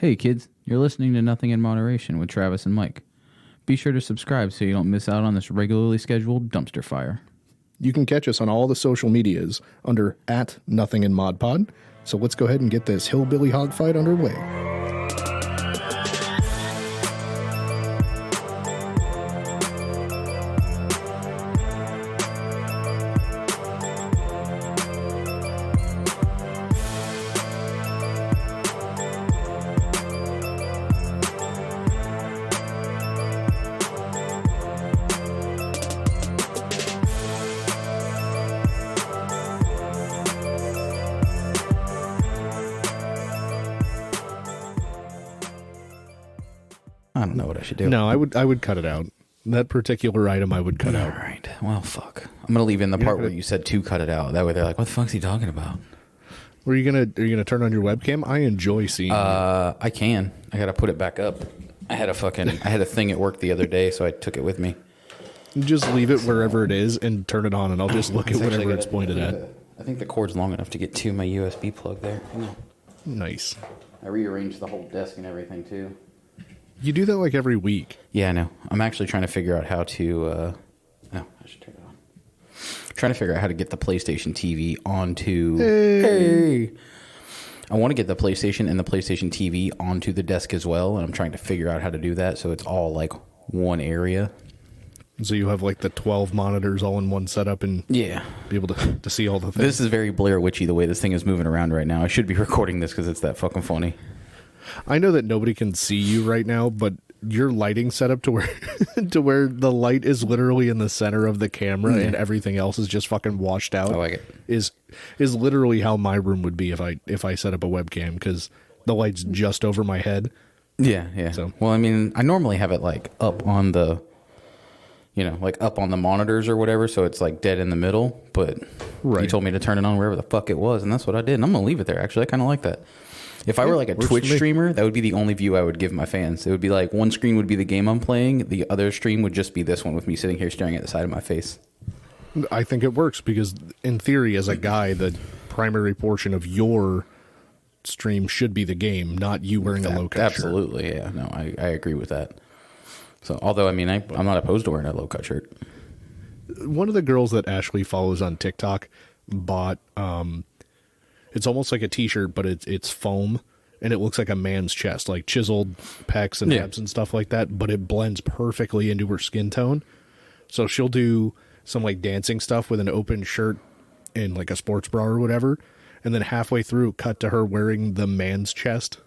Hey kids, you're listening to Nothing in Moderation with Travis and Mike. Be sure to subscribe so you don't miss out on this regularly scheduled dumpster fire. You can catch us on all the social medias under @NothingInModPod. So let's go ahead and get this hillbilly hog fight underway. I don't know what I should do. No, I would cut it out. That particular item I would cut All out. right. Well, fuck. I'm going to leave in the part where you said to cut it out. That way they're like, what the fuck's he talking about? Are you gonna turn on your webcam? I enjoy seeing I can. I got to put it back up. I had a thing at work the other day, so I took it with me. you. Just leave it wherever it is and turn it on, and I'll just look at whatever it's pointed at. I think the cord's long enough to get to my USB plug there. Hang on. Nice. I rearranged the whole desk and everything, too. You do that like every week. Yeah, I know. I'm actually trying to figure out how to... I should turn it on. Trying to figure out how to get the PlayStation TV onto... Hey! I want to get the PlayStation and the PlayStation TV onto the desk as well, and I'm trying to figure out how to do that so it's all, like, one area. So you have like the 12 monitors all in one setup and Yeah. be able to see all the things. This is very Blair Witchy, the way this thing is moving around right now. I should be recording this because it's that fucking funny. I know that nobody can see you right now, but your lighting setup to where to where the light is literally in the center of the camera and everything else is just fucking washed out. I like it. Is literally how my room would be if I set up a webcam, because the light's just over my head. Yeah, yeah. So- Well, I mean, I normally have it like up on the, like up on the monitors or whatever, so it's like dead in the middle. But Right. you told me to turn it on wherever the fuck it was, and that's what I did. And I'm gonna leave it there. Actually, I kind of like that. If I were like a works Twitch for me. streamer, that would be the only view I would give my fans. It would be like one screen would be the game I'm playing, the other stream would just be this one with me sitting here staring at the side of my face. I think it works because, in theory, as a guy, the primary portion of your stream should be the game, not you wearing a low cut shirt. Absolutely, yeah. No, I agree with that. So, although I mean, I'm not opposed to wearing a low cut shirt. One of the girls that Ashley follows on TikTok bought it's almost like a t-shirt, but it's foam and it looks like a man's chest, like chiseled pecs and abs and stuff like that, but it blends perfectly into her skin tone. So she'll do some like dancing stuff with an open shirt and like a sports bra or whatever, and then halfway through cut to her wearing the man's chest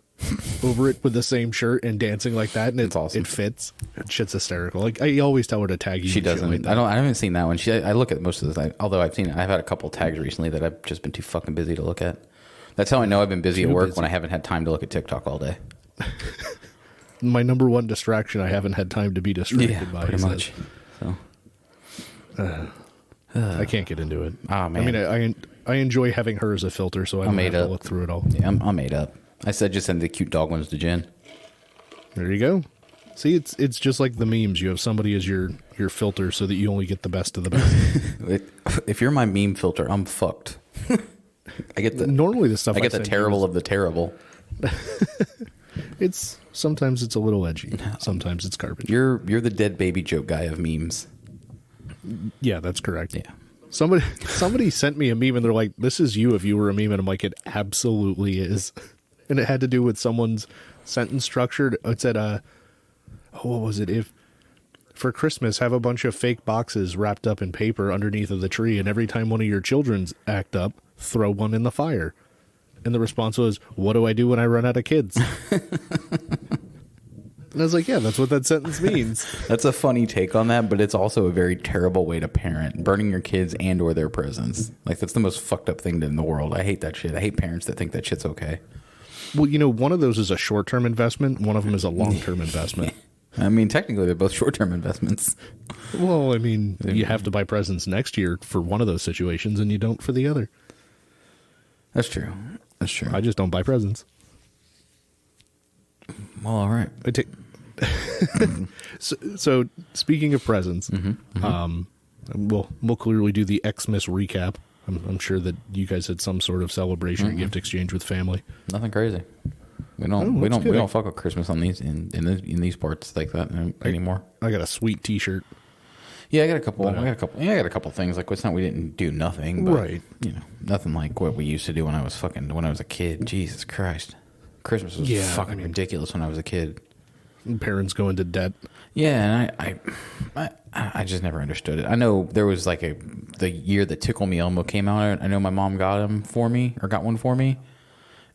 over it with the same shirt and dancing like that, and it's awesome. It fits. Shit's hysterical. Like, I always tell her to tag you. She and shit doesn't. like that. I haven't seen that one. I look at most of the time. Although I've had a couple tags recently that I've just been too fucking busy to look at. That's how I know I've been busy at work, when I haven't had time to look at TikTok all day. My number one distraction I haven't had time to be distracted by. pretty is much. that. I can't get into it. Oh, man. I mean, I enjoy having her as a filter, so I don't have to look through it all. Yeah, I'm made up. I said just send the cute dog ones to Jen. There you go. See, it's just like the memes. You have somebody as your filter so that you only get the best of the best. If you're my meme filter, I'm fucked. I get the Normally the stuff I get the send terrible you of the terrible. is, sometimes it's a little edgy. Sometimes it's garbage. You're the dead baby joke guy of memes. Yeah, that's correct. Yeah. Somebody sent me a meme and they're like, "This is you if you were a meme," and I'm like, "It absolutely is." And it had to do with someone's sentence structure. It said, what was it? If for Christmas, have a bunch of fake boxes wrapped up in paper underneath of the tree, and every time one of your children's act up, throw one in the fire. And the response was, "What do I do when I run out of kids?" And I was like, yeah, that's what that sentence means. That's a funny take on that, but it's also a very terrible way to parent. Burning your kids and or their presents. Like, that's the most fucked up thing in the world. I hate that shit. I hate parents that think that shit's okay. Well, one of those is a short-term investment. One of them is a long-term investment. I mean, technically, they're both short-term investments. Well, I mean, you have to buy presents next year for one of those situations, and you don't for the other. That's true. That's true. I just don't buy presents. Well, all right. I take. So speaking of presents, we'll clearly do the Xmas recap. I'm sure that you guys had some sort of celebration or gift exchange with family. Nothing crazy. We don't that's good. fuck with Christmas on these in these parts like that anymore. I got a sweet T-shirt. Yeah, I got a couple things. Like, it's not we didn't do nothing, but Right. nothing like what we used to do when I was a kid. Jesus Christ, Christmas was fucking ridiculous when I was a kid. Parents go into debt. Yeah, and I just never understood it. I know there was like the year that Tickle Me Elmo came out. I know my mom got one for me,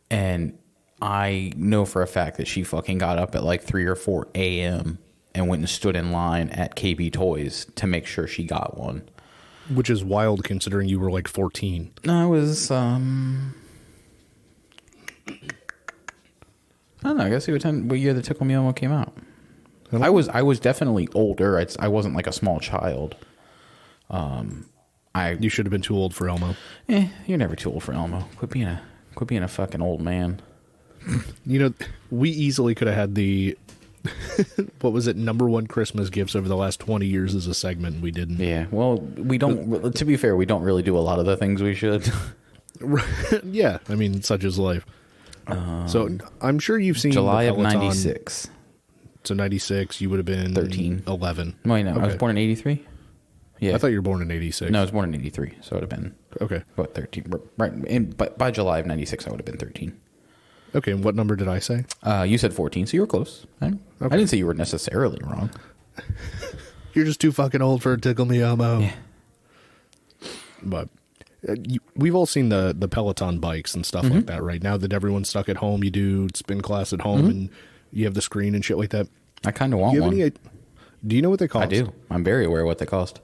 and I know for a fact that she fucking got up at like 3 or 4 a.m. and went and stood in line at KB Toys to make sure she got one. Which is wild considering you were like 14. No, I was, I don't know. I guess what year the Tickle Me Elmo came out. I was definitely older. I wasn't like a small child. You should have been too old for Elmo. You're never too old for Elmo. Quit being a fucking old man. We easily could have had the what was it, #1 Christmas gifts over the last 20 years as a segment, and we didn't. Yeah, well, we don't. To be fair, we don't really do a lot of the things we should. Yeah, I mean, such is life. So I'm sure you've seen July the of Peloton. 96. So 96, you would have been 13. 11. Wait, no, I was Okay. born in 83. Yeah, I thought you were born in 86. no, I was born in 83, so it would have been Okay. 13. Right, but by July of 96, I would have been 13. Okay, and what number did I say? You said 14, so you were close. I didn't say you were necessarily wrong. You're just too fucking old for a Tickle Me Elmo. Yeah. But we've all seen the Peloton bikes and stuff like that, right? Now that everyone's stuck at home, you do spin class at home and you have the screen and shit like that. I kind of want Do you have one. do you know what they cost? I do. I'm very aware of what they cost.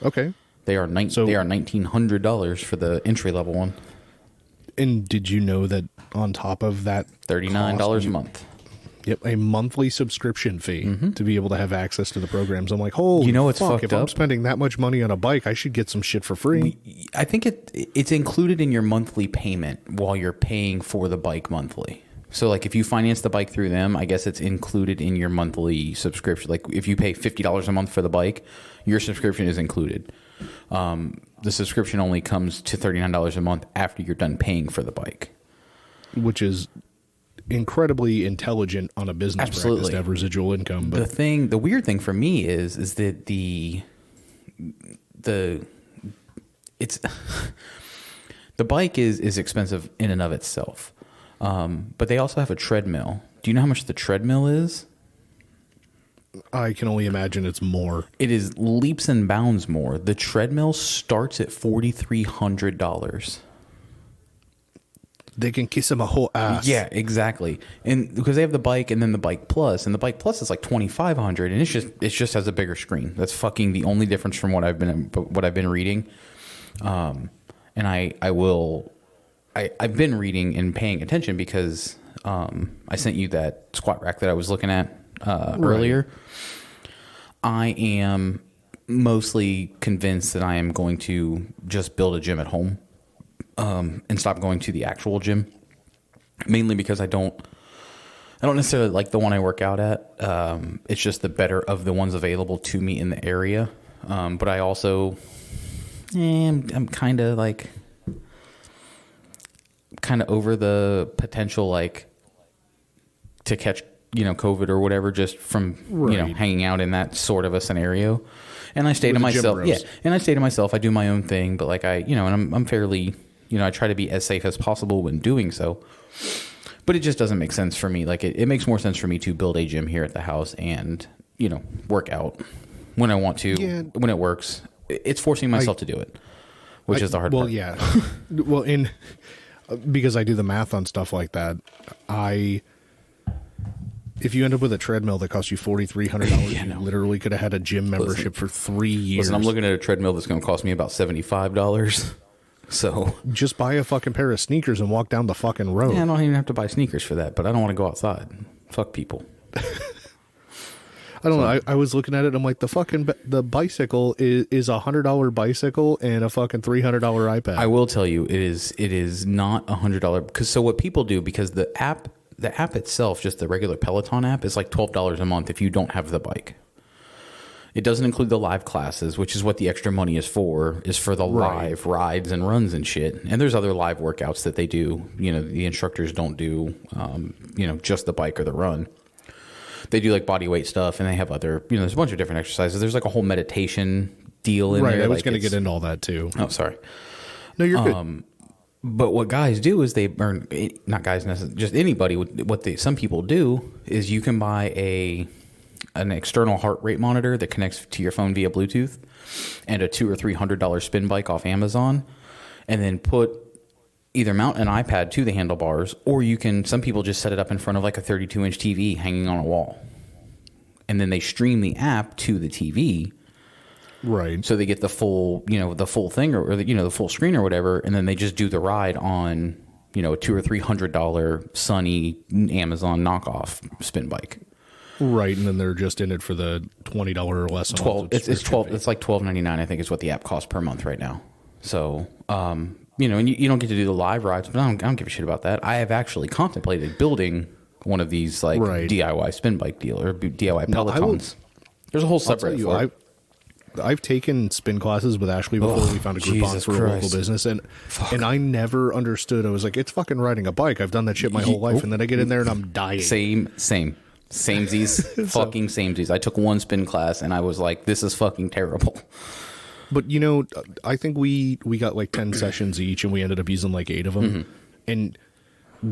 Okay. They are $1,900 for the entry level one. And did you know that on top of that $39 cost, a month. Yep, a monthly subscription fee to be able to have access to the programs. I'm like, holy what's fuck, fucked if I'm up? spending that much money on a bike, I should get some shit for free. I think it's included in your monthly payment while you're paying for the bike monthly. So, like, if you finance the bike through them, I guess it's included in your monthly subscription. Like, if you pay $50 a month for the bike, your subscription is included. The subscription only comes to $39 a month after you're done paying for the bike. Which is incredibly intelligent on a business Absolutely. practice to have residual income. But The weird thing for me is that it's the bike is expensive in and of itself. But they also have a treadmill. Do you know how much the treadmill is? I can only imagine it's more. It is leaps and bounds more. The treadmill starts at $4,300. They can kiss him a whole ass. Yeah, exactly. And because they have the bike and then the bike plus, and the bike plus is like $2,500, and it just has a bigger screen. That's fucking the only difference from what I've been reading. And I've been reading and paying attention because I sent you that squat rack that I was looking at earlier. I am mostly convinced that I am going to just build a gym at home and stop going to the actual gym, mainly because I don't necessarily like the one I work out at. It's just the better of the ones available to me in the area. But I also I'm kind of over the potential to catch COVID or whatever just from hanging out in that sort of a scenario. And I stay to myself, and I stay to myself. I do my own thing, but and I'm fairly, I try to be as safe as possible when doing so. But it just doesn't make sense for me. Like it makes more sense for me to build a gym here at the house and work out when I want to, when it works. It's forcing myself to do it, which is the hard part. Well, yeah. Well, because I do the math on stuff like that, if you end up with a treadmill that costs you $4,300, you literally could have had a gym membership for 3 years. Listen, I'm looking at a treadmill that's going to cost me about $75. So just buy a fucking pair of sneakers and walk down the fucking road. Yeah, I don't even have to buy sneakers for that, but I don't want to go outside. Fuck people. I don't know. I was looking at it. I'm like, the bicycle is $100 bicycle and a fucking $300 iPad. I will tell you, it is not $100 because so what people do, because the app itself, just the regular Peloton app, is like $12 a month if you don't have the bike. It doesn't include the live classes, which is what the extra money is for the live rides and runs and shit. And there's other live workouts that they do. You know, the instructors don't do, just the bike or the run. They do like body weight stuff, and they have other, there's a bunch of different exercises. There's like a whole meditation deal in there. Right, I was going to get into all that too. Oh, sorry. No, you're good. But what guys do is not guys necessarily, just anybody. Some people do is you can buy an external heart rate monitor that connects to your phone via Bluetooth, and a $200 or $300 spin bike off Amazon, and then either mount an iPad to the handlebars, or some people just set it up in front of like a 32-inch TV hanging on a wall, and then they stream the app to the TV. Right. So they get the full, the full thing or the full screen or whatever, and then they just do the ride on, a $200 or $300 Sunny Amazon knockoff spin bike. Right, and then they're just in it for the $20 or less. It's 12. It's like $12.99. I think is what the app costs per month right now. So, and you don't get to do the live rides, but I don't give a shit about that. I have actually contemplated building one of these DIY spin bike deal or DIY Pelotons. There's a whole subreddit for it. I've taken spin classes with Ashley before we found a Groupon for a local business, and I never understood. I was like, it's fucking riding a bike. I've done that shit my whole life, and then I get in there and I'm dying. Samesies, fucking samesies. I took one spin class and I was like, this is fucking terrible. But I think we got like 10 sessions each, and we ended up using like 8 of them. Mm-hmm. And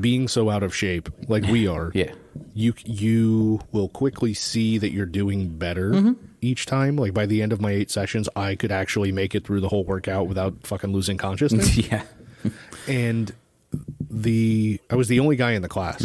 being so out of shape like we are, yeah, you will quickly see that you're doing better each time. Like by the end of my 8 sessions, I could actually make it through the whole workout without fucking losing consciousness. Yeah. And I was the only guy in the class,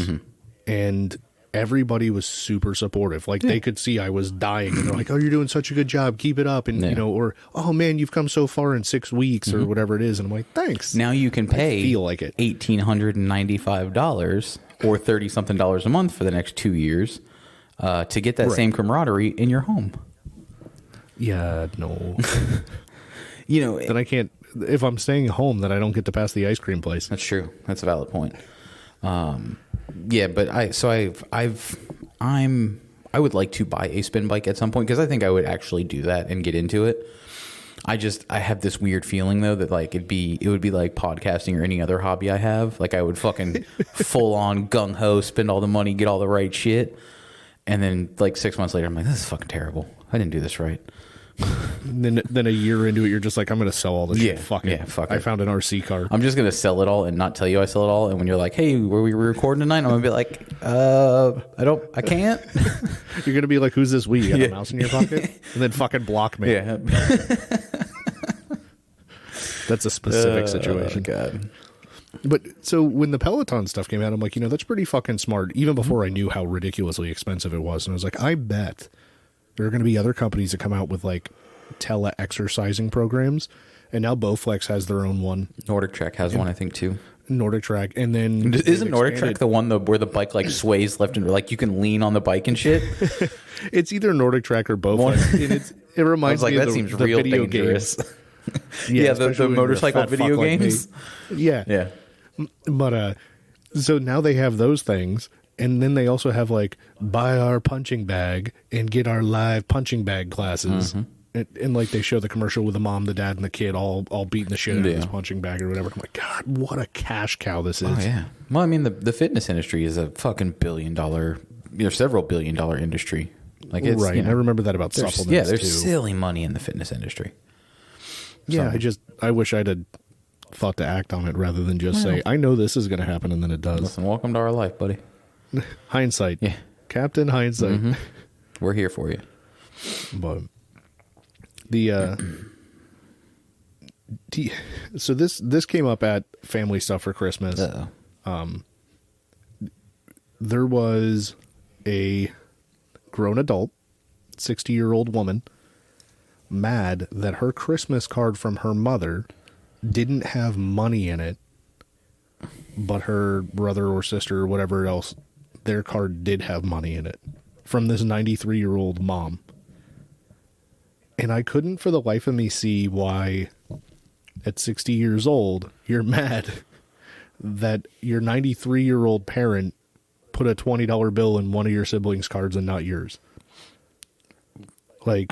and everybody was super supportive. Like they could see I was dying, and they're like, "Oh, you're doing such a good job. Keep it up." And or, "Oh man, you've come so far in 6 weeks," or whatever it is. And I'm like, "Thanks." Now you can pay $1,895 or $30-something a month for the next 2 years to get that same camaraderie in your home. Yeah, no. Then I can't. If I'm staying home, then I don't get to pass the ice cream place. That's true. That's a valid point. Yeah, but I would like to buy a spin bike at some point, because I think I would actually do that and get into it. I have this weird feeling though that like it would be like podcasting or any other hobby I have. Like I would fucking full on gung ho, spend all the money, get all the right shit, and then like 6 months later I'm like, this is fucking terrible. I didn't do this right. Then a year into it, you're just like, I'm going to sell all this shit. Fuck it. I found an RC car. I'm just going to sell it all and not tell you I sell it all. And when you're like, hey, were we recording tonight? I'm going to be like, I can't. You're going to be like, who's this we? You got a mouse in your pocket? And then fucking block me. Yeah. That's a specific situation. God. But so when the Peloton stuff came out, I'm like, that's pretty fucking smart. Even before I knew how ridiculously expensive it was. And I was like, I bet there are going to be other companies that come out with like tele-exercising programs, and now Bowflex has their own one. Nordic Trek has one, I think, too. Nordic Trek, and then isn't Nordic Trek the one where the bike like sways left and like you can lean on the bike and shit? It's either Nordic Trek or Bowflex. And it reminds me that of seems the real video dangerous. Games. The motorcycle video games. Yeah. But so now they have those things. And then they also have like buy our punching bag and get our live punching bag classes. And like they show the commercial with the mom, the dad, and the kid all beating the shit out of this punching bag or whatever. I'm like, God, what a cash cow this is. Oh, yeah. Well, I mean, the fitness industry is a fucking several $billion industry. Like it's, right. I remember that about supplements. Yeah, there's silly money in the fitness industry. Yeah, I wish I'd have thought to act on it rather than just say, I know this is going to happen, and then it does. Listen, welcome to our life, buddy. Hindsight. Yeah. Captain Hindsight. We're here for you. But so this came up at Family Stuff for Christmas. There was a grown adult, 60-year-old woman, mad that her Christmas card from her mother didn't have money in it, but her brother or sister or whatever else, their card did have money in it from this 93-year-old mom. And I couldn't for the life of me see why at 60 years old you're mad that your 93-year-old parent put a $20 bill in one of your siblings' cards and not yours. Like,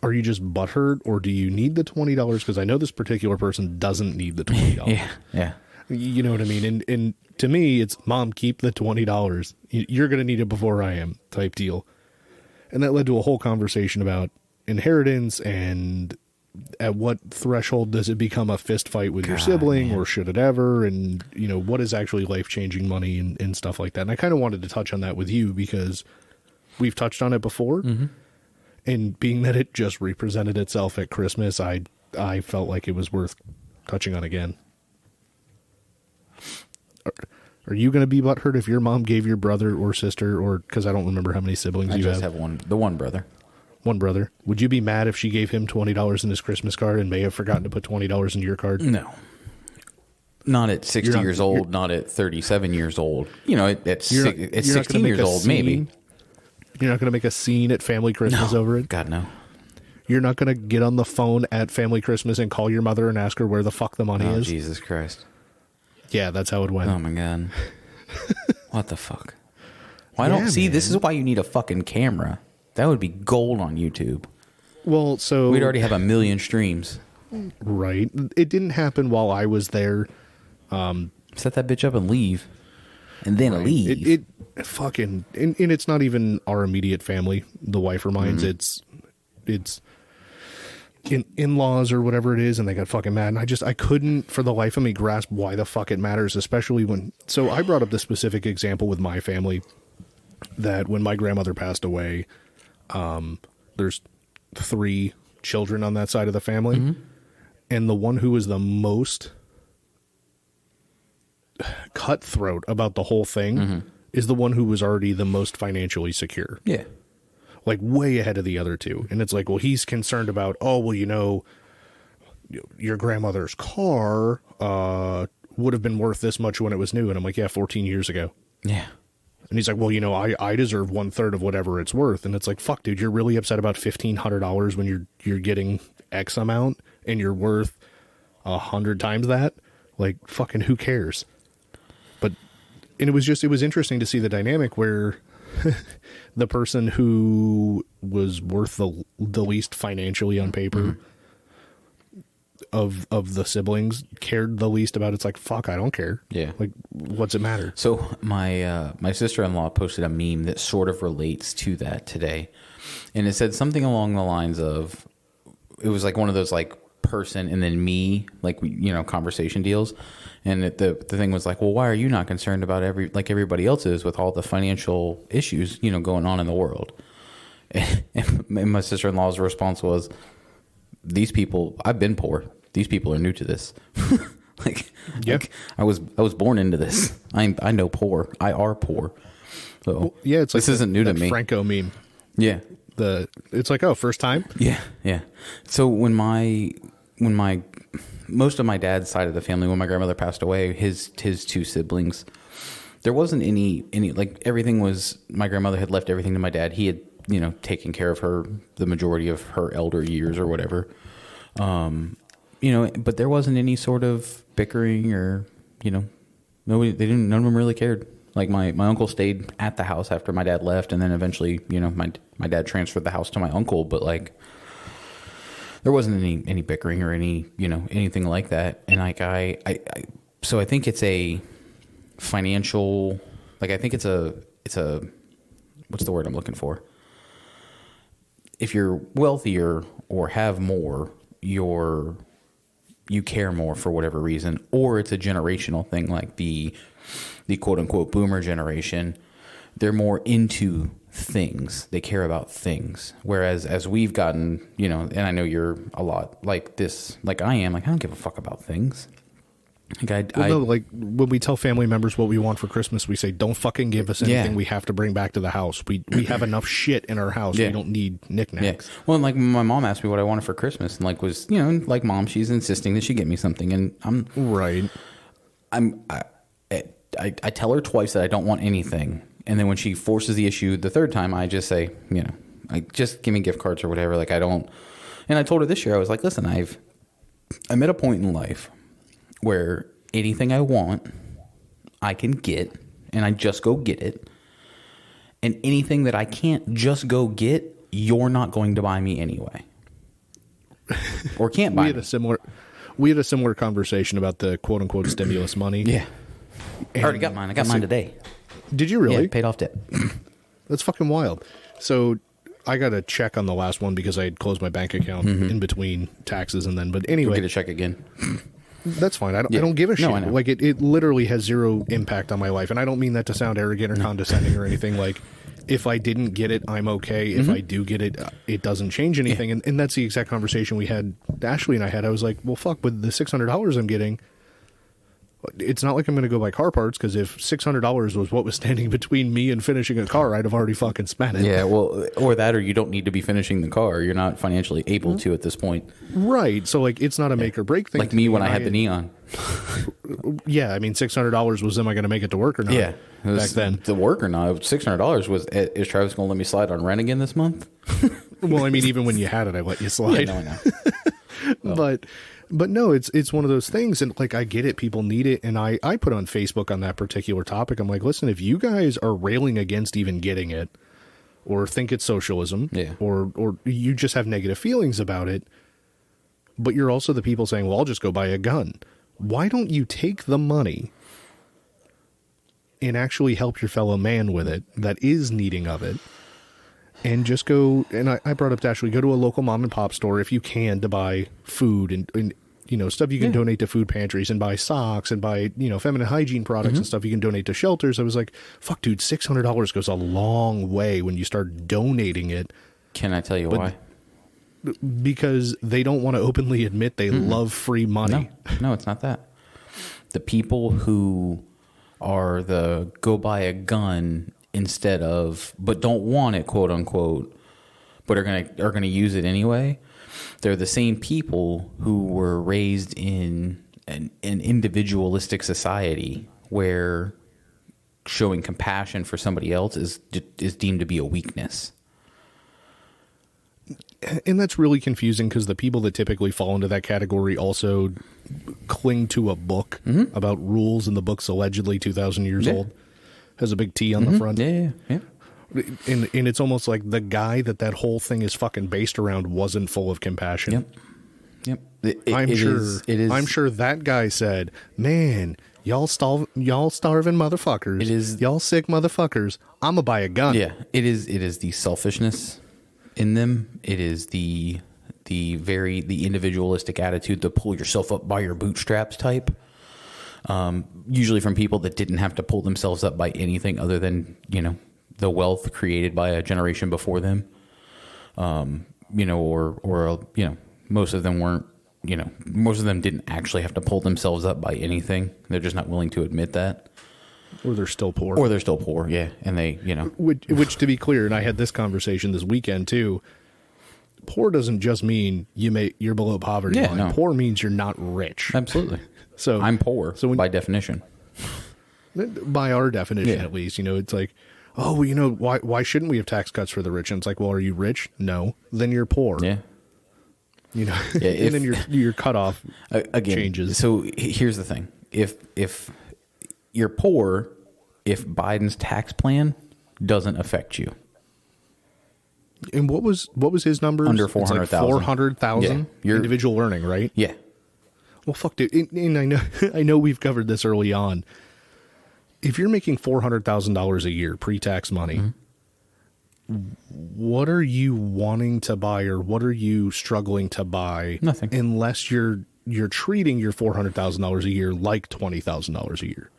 are you just butthurt, or do you need the $20? Because I know this particular person doesn't need the $20. Yeah. You know what I mean? And to me, it's, Mom, keep the $20. You're going to need it before I am, type deal. And that led to a whole conversation about inheritance and at what threshold does it become a fist fight with your sibling, or should it ever? And, what is actually life-changing money and stuff like that. And I kind of wanted to touch on that with you because we've touched on it before. Mm-hmm. And being that it just represented itself at Christmas, I felt like it was worth touching on again. Are you going to be butthurt if your mom gave your brother or sister, or because I don't remember how many siblings you have? I just have one brother. One brother. Would you be mad if she gave him $20 in his Christmas card and may have forgotten to put $20 into your card? No. Not at 60 years old, not at 37 years old. At 16 years old, maybe. You're not going to make a scene at family Christmas over it? God, no. You're not going to get on the phone at family Christmas and call your mother and ask her where the fuck the money is? Jesus Christ. Yeah, that's how it went. Oh, my God. What the fuck? This is why you need a fucking camera. That would be gold on YouTube. Well, so... We'd already have 1 million streams. Right. It didn't happen while I was there. Set that bitch up and leave. And then leave. It fucking... And it's not even our immediate family, the wife or mine's. Mm-hmm. It's in-laws or whatever it is, and they got fucking mad. And I couldn't, for the life of me, grasp why the fuck it matters, especially when... So I brought up the specific example with my family that when my grandmother passed away... there's 3 children on that side of the family. Mm-hmm. And the one who was the most cutthroat about the whole thing is the one who was already the most financially secure. Yeah. Like way ahead of the other 2. And it's like, well, he's concerned about, your grandmother's car, would have been worth this much when it was new. And I'm like, yeah, 14 years ago. Yeah. And he's like, well, I deserve 1/3 of whatever it's worth. And it's like, fuck, dude, you're really upset about $1,500 when you're getting X amount and you're worth 100 times that? Like, fucking who cares? And it was interesting to see the dynamic where the person who was worth the least financially on paper of the siblings cared the least about. It's like, fuck, I don't care. Yeah. Like, what's it matter? So my sister-in-law posted a meme that sort of relates to that today. And it said something along the lines of, it was like one of those like person and then me, like, conversation deals. And the thing was like, well, why are you not concerned about everybody else is with all the financial issues, going on in the world? And my sister-in-law's response was, these people, I've been poor. These people are new to this. Like I was born into this. I know poor. I are poor. So well, yeah, it's like this isn't new to me. Franco meme. Yeah. It's like, oh, first time. Yeah. Yeah. So when most of my dad's side of the family, when my grandmother passed away, his 2 siblings, there wasn't any like everything was, my grandmother had left everything to my dad. He had, taken care of her the majority of her elder years or whatever. But there wasn't any sort of bickering or, none of them really cared. Like my uncle stayed at the house after my dad left, and then eventually, my dad transferred the house to my uncle, but like there wasn't any bickering or any, anything like that. And like so I think it's a financial, like I think it's a what's the word I'm looking for? If you're wealthier or have more, you care more for whatever reason, or it's a generational thing, like the quote unquote boomer generation. They're more into things. They care about things. Whereas as we've gotten, and I know you're a lot like this, like I am, like I don't give a fuck about things. Like like when we tell family members what we want for Christmas, we say, don't fucking give us anything we have to bring back to the house. We have enough shit in our house. We don't need knickknacks. Yeah. Well, like my mom asked me what I wanted for Christmas, and like was, like mom, she's insisting that she get me something, and I tell her twice that I don't want anything. And then when she forces the issue the third time, I just say, like, just give me gift cards or whatever. Like, I don't. And I told her this year, I was like, listen, I'm at a point in life where anything I want, I can get, and I just go get it. And anything that I can't just go get, you're not going to buy me anyway. Or can't buy me. We had a similar conversation about the quote unquote stimulus money. Yeah. I already got mine. I got mine today. Did you really? Yeah, paid off debt. That's fucking wild. So I got a check on the last one because I had closed my bank account in between taxes and then. But anyway, Get a check again. that's fine. I don't give a shit. I know. Like it literally has zero impact on my life, and I don't mean that to sound arrogant or condescending or anything. Like if I didn't get it, I'm okay. If I do get it, it doesn't change anything. Yeah. And that's the exact conversation we had. Ashley and I had. I was like, well, fuck, with the $600 I'm getting. It's not like I'm going to go buy car parts because if $600 was what was standing between me and finishing a car, I'd have already fucking spent it. Yeah, well, or that, or you don't need to be finishing the car. You're not financially able to at this point. Right. So, like, it's not a make or break thing. Like me when I had the Neon. Yeah, I mean, $600 was, am I going to make it to work or not? Yeah. Back then. The work or not. $600 was, is Travis going to let me slide on rent again this month? Well, I mean, even when you had it, I let you slide. Yeah, no, I know. But no, it's one of those things, and like I get it, people need it, and I put on Facebook on that particular topic. I'm like, listen, if you guys are railing against even getting it, or think it's socialism, Yeah. or you just have negative feelings about it, but you're also the people saying, well, I'll just go buy a gun. Why don't you take the money and actually help your fellow man with it that is needing of it? And just go, and I brought up to Ashley, go to a local mom and pop store if you can to buy food and you know, stuff you can donate to food pantries, and buy socks and buy, you know, feminine hygiene products and stuff you can donate to shelters. I was like, fuck, dude, $600 goes a long way when you start donating it. Can I tell you why? Because they don't want to openly admit they love free money. No, it's not that. The people who are the go buy a gun instead of, but don't want it, quote unquote, but are gonna use it anyway. They're the same people who were raised in an individualistic society where showing compassion for somebody else is deemed to be a weakness. And that's really confusing because the people that typically fall into that category also cling to a book about rules, and the book's allegedly 2,000 years old. Has a big T on the front. Yeah. And it's almost like the guy that whole thing is fucking based around wasn't full of compassion. Yep. I'm sure that guy said, man, y'all starving motherfuckers. It is, y'all sick motherfuckers. I'm going to buy a gun. Yeah. It is the selfishness in them. It is the individualistic attitude, the pull yourself up by your bootstraps type. Usually from people that didn't have to pull themselves up by anything other than, you know, the wealth created by a generation before them. You know, or you know, most of them weren't, you know, most of them didn't actually have to pull themselves up by anything. They're just not willing to admit that. Or they're still poor. Yeah. And they, you know. Which to be clear, and I had this conversation this weekend too, poor doesn't just mean you're below poverty line. No. Poor means you're not rich. Absolutely. So I'm poor by definition. By our definition, at least, you know, it's like, oh, well, you know, why shouldn't we have tax cuts for the rich? And it's like, well, are you rich? No. Then you're poor. Yeah. You know, Yeah, and then your cutoff again changes. So here's the thing: if you're poor, if Biden's tax plan doesn't affect you, and what was his number? Under 400,000. 400,000 individual earning, right? Yeah. Well, fuck, dude. And I know we've covered this early on. If you're making $400,000 a year pre-tax money, what are you wanting to buy, or what are you struggling to buy? Nothing. Unless you're treating your $400,000 a year like $20,000 a year.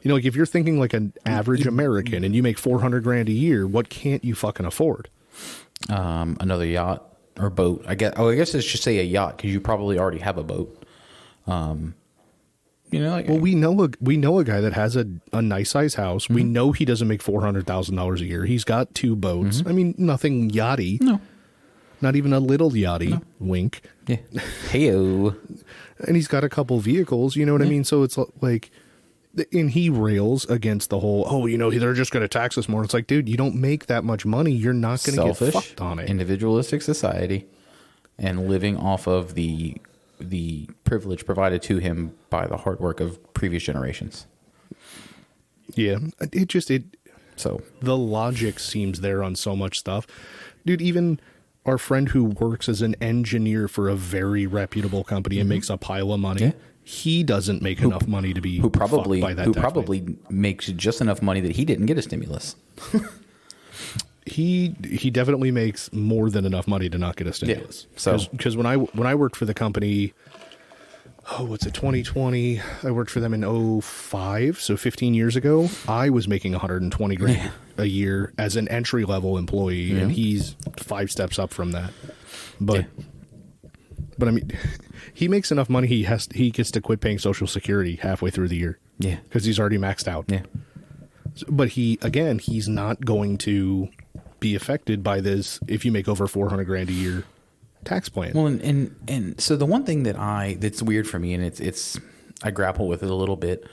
You know, like if you're thinking like an average American and you make $400,000 a year, what can't you fucking afford? Another yacht or boat. I guess it should say a yacht because you probably already have a boat. You know, like, well, we know a guy that has a nice size house. We know he doesn't make $400,000 a year. He's got 2 boats. I mean, nothing yachty. No, not even a little yachty. No. Wink. Yeah. Heyo. And he's got a couple vehicles. You know what I mean? So it's like, and he rails against the whole, oh, you know, they're just going to tax us more. It's like, dude, you don't make that much money. You're not going to get fucked on it. Individualistic society, and living off of the privilege provided to him by the hard work of previous generations. Yeah, So the logic seems there on so much stuff. Dude, even our friend who works as an engineer for a very reputable company and makes a pile of money, Yeah. he doesn't make enough money to be who probably fucked by that who taxman. probably makes just enough money that he didn't get a stimulus. He definitely makes more than enough money to not get a stimulus. So- because when I worked for the company, 2020, I worked for them in 2005, so 15 years ago, I was making 120 grand a year as an entry level employee, and he's 5 steps up from that. But but I mean, he makes enough money he gets to quit paying Social Security halfway through the year. Yeah. Because he's already maxed out. Yeah. But he's not going to be affected by this if you make over 400 grand a year tax plan. Well, and so the one thing that's weird for me, and it's I grapple with it a little bit,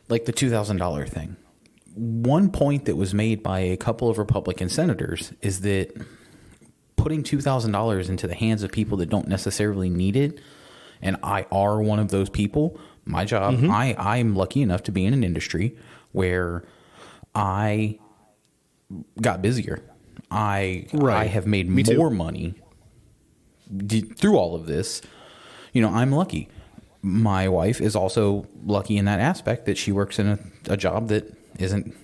like the $2,000 thing. One point that was made by a couple of Republican senators is that putting $2,000 into the hands of people that don't necessarily need it, and I are one of those people. My job, I'm lucky enough to be in an industry where I got busier. I have made more money through all of this. I'm lucky. My wife is also lucky in that aspect that she works in a job that isn't,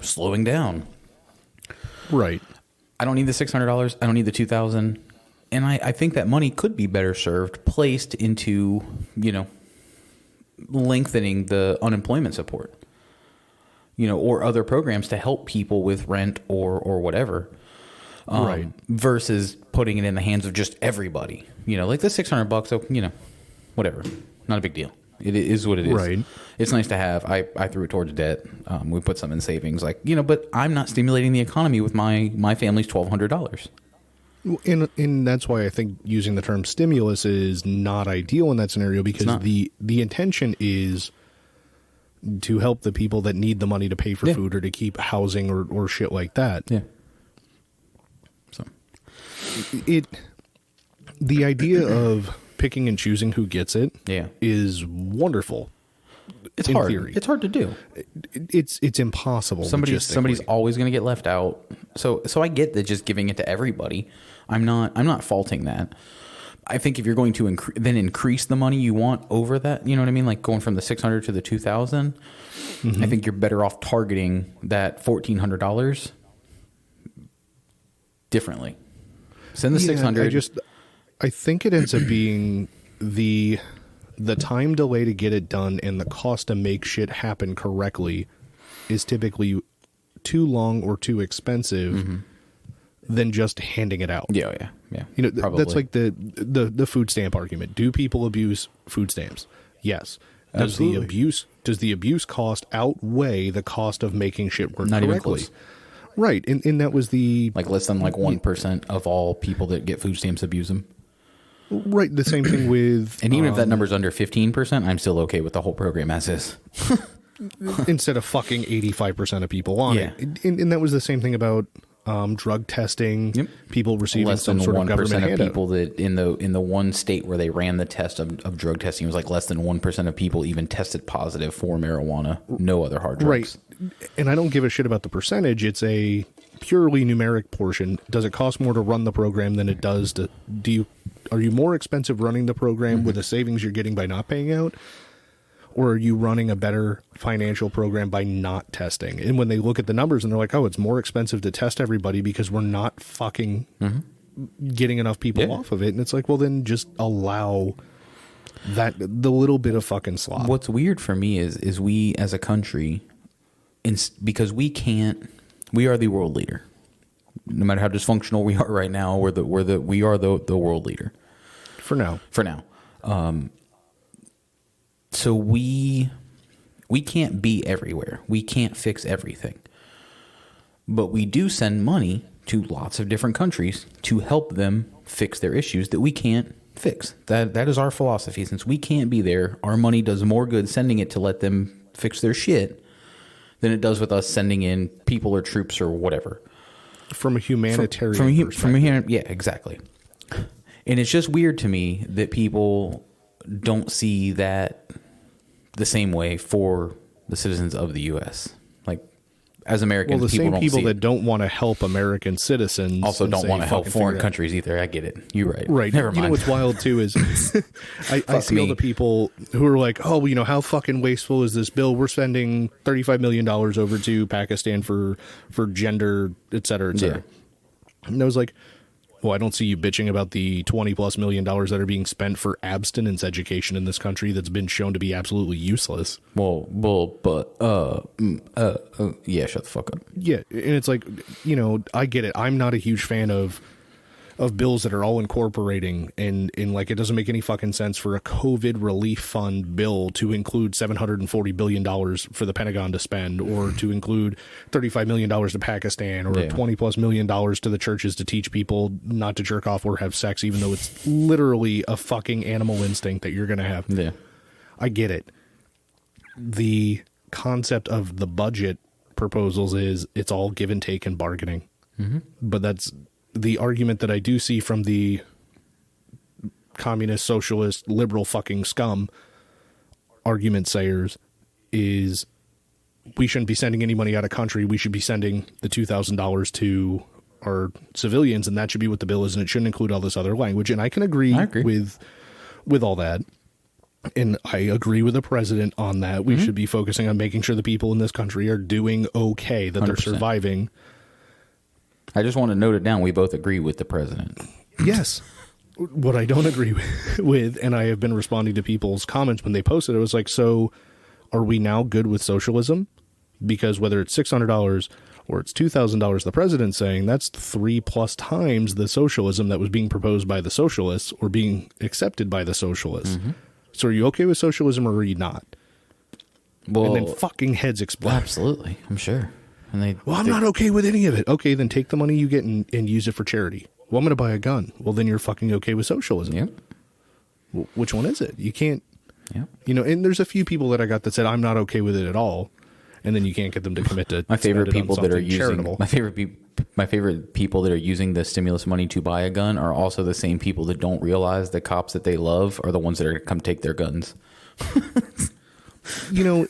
slowing down. Right. I don't need the $600. I don't need the $2,000. And I think that money could be better served placed into, lengthening the unemployment support, or other programs to help people with rent or whatever. Right. Versus putting it in the hands of just everybody, like the $600, so, whatever, not a big deal. It is what it is. Right. It's nice to have. I threw it towards debt. We put some in savings, but I'm not stimulating the economy with my family's $1,200. And that's why I think using the term stimulus is not ideal in that scenario, because the intention is to help the people that need the money to pay for food or to keep housing or shit like that. Yeah. So the idea of picking and choosing who gets it is wonderful. it's in hard. theory. It's hard to do. It's impossible. Somebody's always going to get left out. So I get that just giving it to everybody. I'm not faulting that. I think if you're going to then increase the money you want over that, you know what I mean? Like going from the 600 to the 2,000, I think you're better off targeting that $1,400 differently. Send the 600. I think it ends up being the time delay to get it done and the cost to make shit happen correctly is typically too long or too expensive than just handing it out. Yeah. Probably. That's like the food stamp argument. Do people abuse food stamps? Yes. Does the abuse cost outweigh the cost of making shit work Not correctly? even close. Right. And that was the Like less than 1% of all people that get food stamps abuse them. right. The same thing with And even if that number's under 15%, I'm still okay with the whole program as is. instead of fucking 85% of people on Yeah. it. And that was the same thing about drug testing. Yep. People receiving Less some than sort of 1% government of handout. people that in the one state where they ran the test of drug testing, it was like less than 1% of people even tested positive for marijuana. No other hard drugs. Right. And I don't give a shit about the percentage. It's a purely numeric portion. Does it cost more to run the program than it does to are you more expensive running the program with the savings you're getting by not paying out? Or are you running a better financial program by not testing? And when they look at the numbers and they're like, oh, it's more expensive to test everybody because we're not fucking getting enough people off of it. And it's like, well, then just allow the little bit of fucking slop. What's weird for me is we as a country, because we are the world leader. No matter how dysfunctional we are right now, we are the world leader. For now. So we can't be everywhere. We can't fix everything. But we do send money to lots of different countries to help them fix their issues that we can't fix. That is our philosophy. Since we can't be there, our money does more good sending it to let them fix their shit than it does with us sending in people or troops or whatever. From a humanitarian perspective. Yeah, exactly. And it's just weird to me that people don't see that the same way for the citizens of the U.S. Like, as Americans, Well, the people same don't people see that it. don't want to help American citizens Also and don't say, want to help "Fucking foreign figure it out." countries either. I get it. You're right. Right. Never mind. You know what's wild too is I see all me. the people who are like, oh, you know, how fucking wasteful is this bill? We're spending $35 million over to Pakistan for gender, et cetera, et cetera. Yeah. And I was like, well, I don't see you bitching about the $20+ million that are being spent for abstinence education in this country that's been shown to be absolutely useless. But yeah, shut the fuck up. Yeah, and it's like, you know, I get it. I'm not a huge fan of bills that are all incorporating and like it doesn't make any fucking sense for a COVID relief fund bill to include $740 billion for the Pentagon to spend, or to include $35 million to Pakistan, or $20+ million to the churches to teach people not to jerk off or have sex, even though it's literally a fucking animal instinct that you're going to have. Yeah. I get it. The concept of the budget proposals is it's all give and take and bargaining. Mm-hmm. But that's the argument that I do see from the communist, socialist, liberal fucking scum argument sayers is we shouldn't be sending any money out of country. We should be sending the $2,000 to our civilians, and that should be what the bill is, and it shouldn't include all this other language. And I can agree. With all that. And I agree with the president on that. We should be focusing on making sure the people in this country are doing okay, that 100%. They're surviving. I just want to note it down. We both agree with the president. Yes. What I don't agree with, and I have been responding to people's comments when they posted it, was like, so are we now good with socialism? Because whether it's $600 or it's $2,000, the president's saying that's 3+ times the socialism that was being proposed by the socialists or being accepted by the socialists. Mm-hmm. So are you okay with socialism or are you not? Well, and then fucking heads explode. Absolutely. I'm sure. And I'm not okay with any of it. Okay, then take the money you get and use it for charity. Well, I'm going to buy a gun. Well, then you're fucking okay with socialism. Yep. Well, which one is it? You can't, yep. You know, and there's a few people that I got that said, I'm not okay with it at all. And then you can't get them to commit to my favorite people that are using charitable. my favorite people that are using the stimulus money to buy a gun are also the same people that don't realize the cops that they love are the ones that are going to come take their guns. You know,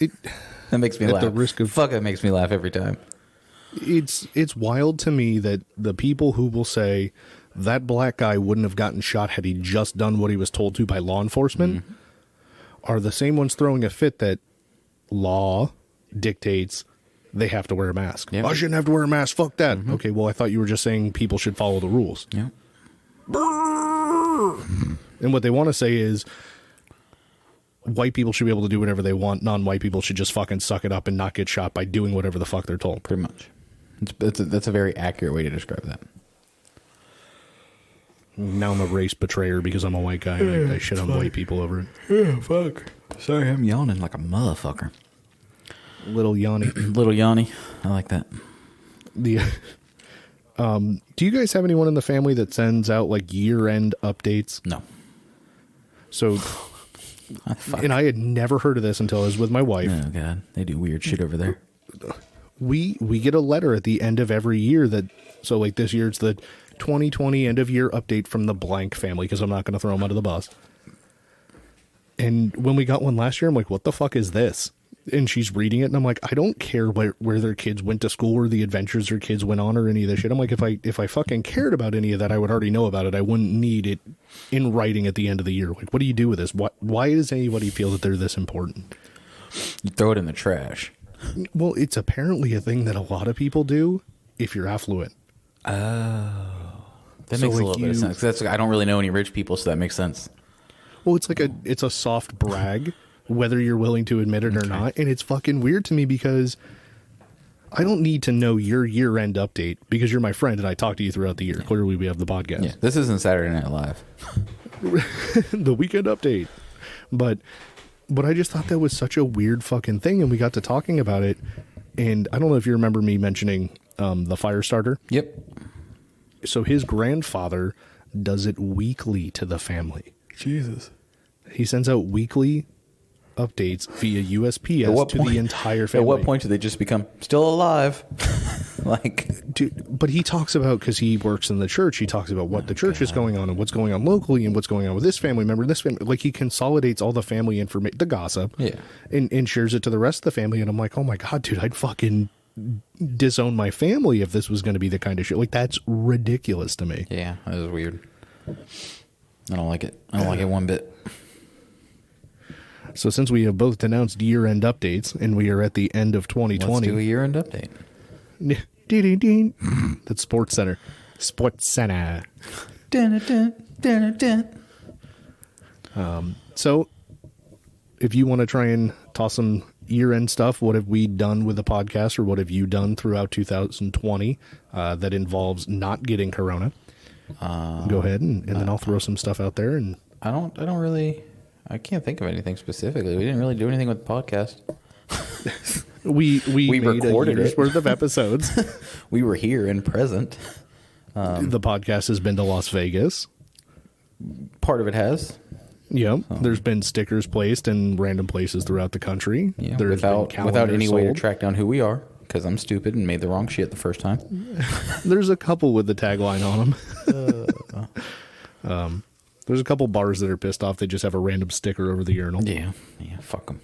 that makes me laugh. The risk of it makes me laugh every time. It's wild to me that the people who will say that black guy wouldn't have gotten shot had he just done what he was told to by law enforcement are the same ones throwing a fit that law dictates they have to wear a mask. Yep. I shouldn't have to wear a mask. Fuck that. Mm-hmm. Okay, well, I thought you were just saying people should follow the rules. Yeah. And what they want to say is white people should be able to do whatever they want. Non-white people should just fucking suck it up and not get shot by doing whatever the fuck they're told. Pretty much. That's a very accurate way to describe that. Now I'm a race betrayer because I'm a white guy and I shit on white people over it. Yeah, fuck. Sorry, I'm yawning like a motherfucker. Little Yanni. Little Yanni. I like that. Do you guys have anyone in the family that sends out like year-end updates? No. So, and I had never heard of this until I was with my wife. Oh, God. They do weird shit over there. We get a letter at the end of every year so like this year it's the 2020 end of year update from the blank family because I'm not going to throw them under the bus. And when we got one last year, I'm like, what the fuck is this? And she's reading it and I'm like, I don't care where their kids went to school or the adventures their kids went on or any of this shit. I'm like, if I fucking cared about any of that, I would already know about it. I wouldn't need it in writing at the end of the year. Like, what do you do with this? Why does anybody feel that they're this important? You throw it in the trash. Well, it's apparently a thing that a lot of people do if you're affluent. Oh. That makes a little bit of sense. That's, I don't really know any rich people, so that makes sense. Well, it's like it's a soft brag, whether you're willing to admit it or not. And it's fucking weird to me because I don't need to know your year-end update because you're my friend and I talk to you throughout the year. Yeah. Clearly, we have the podcast. Yeah, this isn't Saturday Night Live. The weekend update. But I just thought that was such a weird fucking thing. And we got to talking about it. And I don't know if you remember me mentioning the fire starter. Yep. So his grandfather does it weekly to the family. Jesus. He sends out weekly updates via USPS to the entire family. At what point do they just become still alive? Dude, but he talks about, because he works in the church, he talks about what the church is going on and what's going on locally and what's going on with this family member and this family. Like, he consolidates all the family information, the gossip, yeah, and shares it to the rest of the family. And I'm like, oh my God, dude, I'd fucking disown my family if this was going to be the kind of shit. Like, that's ridiculous to me. Yeah, that is weird. I don't like it. I don't like it one bit. So since we have both denounced year-end updates and we are at the end of 2020. Let's do a year-end update. Ding. That's Sports Center. Sports Center. Dun, dun, dun, dun, dun. So if you want to try and toss some year-end stuff, what have we done with the podcast, or what have you done throughout 2020 that involves not getting corona? Go ahead, and then I'll throw some stuff out there. And I can't think of anything specifically. We didn't really do anything with the podcast. we made recorded a year's it. worth of episodes. We were here and present. The podcast has been to Las Vegas. Part of it has. Yep. There's been stickers placed in random places throughout the country. Yeah, There's been without calendars any way to sold. track down who we are, because I'm stupid and made the wrong shit the first time. There's a couple with the tagline on them. There's a couple bars that are pissed off. They just have a random sticker over the urinal. Yeah, fuck them.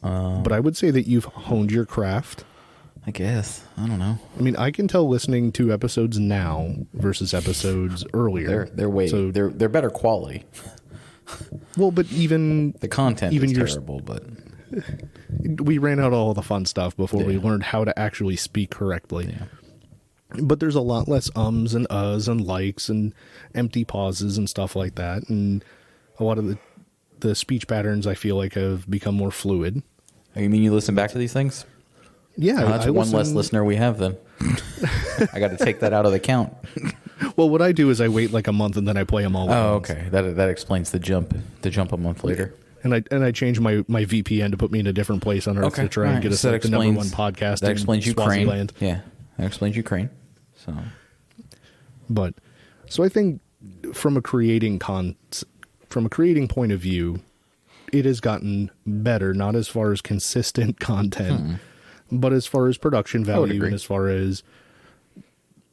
But I would say that you've honed your craft. I guess. I don't know. I mean, I can tell listening to episodes now versus episodes earlier. They're better quality. Well, but even The content Even is your- terrible, but we ran out all the fun stuff before we learned how to actually speak correctly. yeah. But there's a lot less ums and uhs and likes and empty pauses and stuff like that. And a lot of the speech patterns, I feel like, have become more fluid. Oh, you mean you listen back to these things? Yeah, Oh, that's I one less listen- listener we have then. I got to take that out of the count. Well, what I do is I wait like a month and then I play them all. at Oh, once. okay. That explains the jump a month later. And I change my VPN to put me in a different place on Earth to try and get us So like, the number one podcast That explains in Ukraine. Swaziland. Yeah, that explains Ukraine. So But so I think from a creating point of view, it has gotten better, not as far as consistent content, but as far as production would value agree. and as far as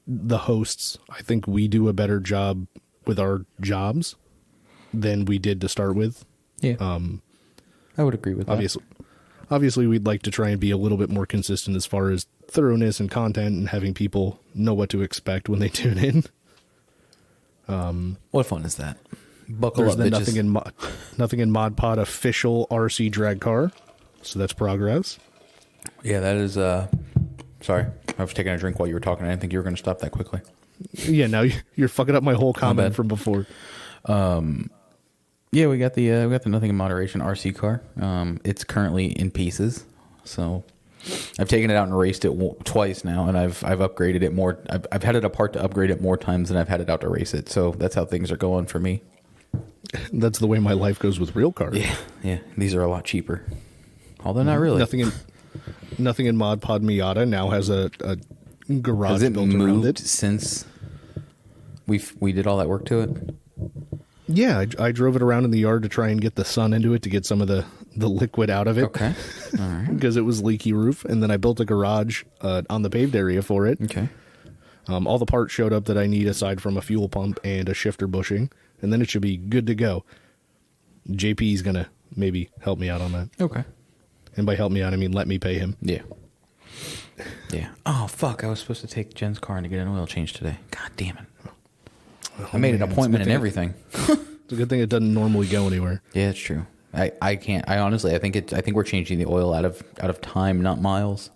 the hosts. I think we do a better job with our jobs than we did to start with. yeah, I would agree with that. Obviously, we'd like to try and be a little bit more consistent as far as thoroughness and content and having people know what to expect when they tune in. What fun is that? Buckle There's up, the bitches. nothing in Mod Pod official RC drag car, so that's progress. Yeah, that is. Sorry, I was taking a drink while you were talking. I didn't think you were going to stop that quickly. Yeah, now you're fucking up my whole comment bad. from before. Yeah, we got the Nothing in Moderation RC car. It's currently in pieces, so I've taken it out and raced it twice now, and I've upgraded it more. I've had it apart to upgrade it more times than I've had it out to race it. So that's how things are going for me. That's the way my life goes with real cars. Yeah. These are a lot cheaper, although not really. Nothing in Mod Pod Miata now has a garage Has it built around moved it. since we did all that work to it? Yeah, I drove it around in the yard to try and get the sun into it to get some of the liquid out of it. Okay, all right. Because it was leaky roof, and then I built a garage on the paved area for it. Okay. All the parts showed up that I need aside from a fuel pump and a shifter bushing, and then it should be good to go. JP's going to maybe help me out on that. Okay. And by help me out, I mean let me pay him. Yeah. Yeah. Oh, fuck. I was supposed to take Jen's car in to get an oil change today. God damn it. I made an appointment and everything. It's a good thing it doesn't normally go anywhere. Yeah, it's true. I can't. I honestly, I think we're changing the oil out of time, not miles.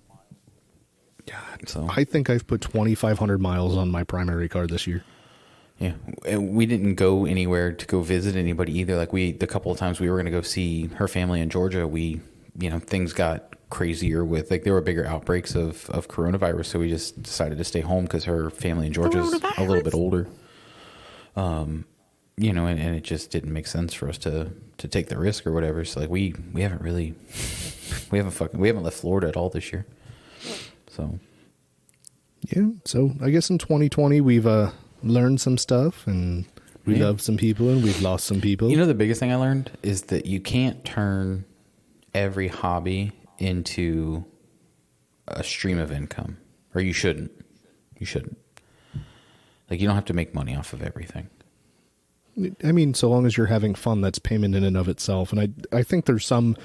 God. So I think I've put 2,500 miles on my primary car this year. yeah, we didn't go anywhere to go visit anybody either. Like the couple of times we were going to go see her family in Georgia, things got crazier with there were bigger outbreaks of coronavirus, so we just decided to stay home because her family in Georgia is a little bit older. And it just didn't make sense for us to take the risk or whatever. So we haven't left Florida at all this year. So Yeah, so I guess in 2020 we've learned some stuff, and we loved some people, and we've lost some people. the biggest thing I learned is that you can't turn every hobby into a stream of income, or you shouldn't. You shouldn't. Like, you don't have to make money off of everything. I mean, so long as you're having fun, that's payment in and of itself. And I think there's some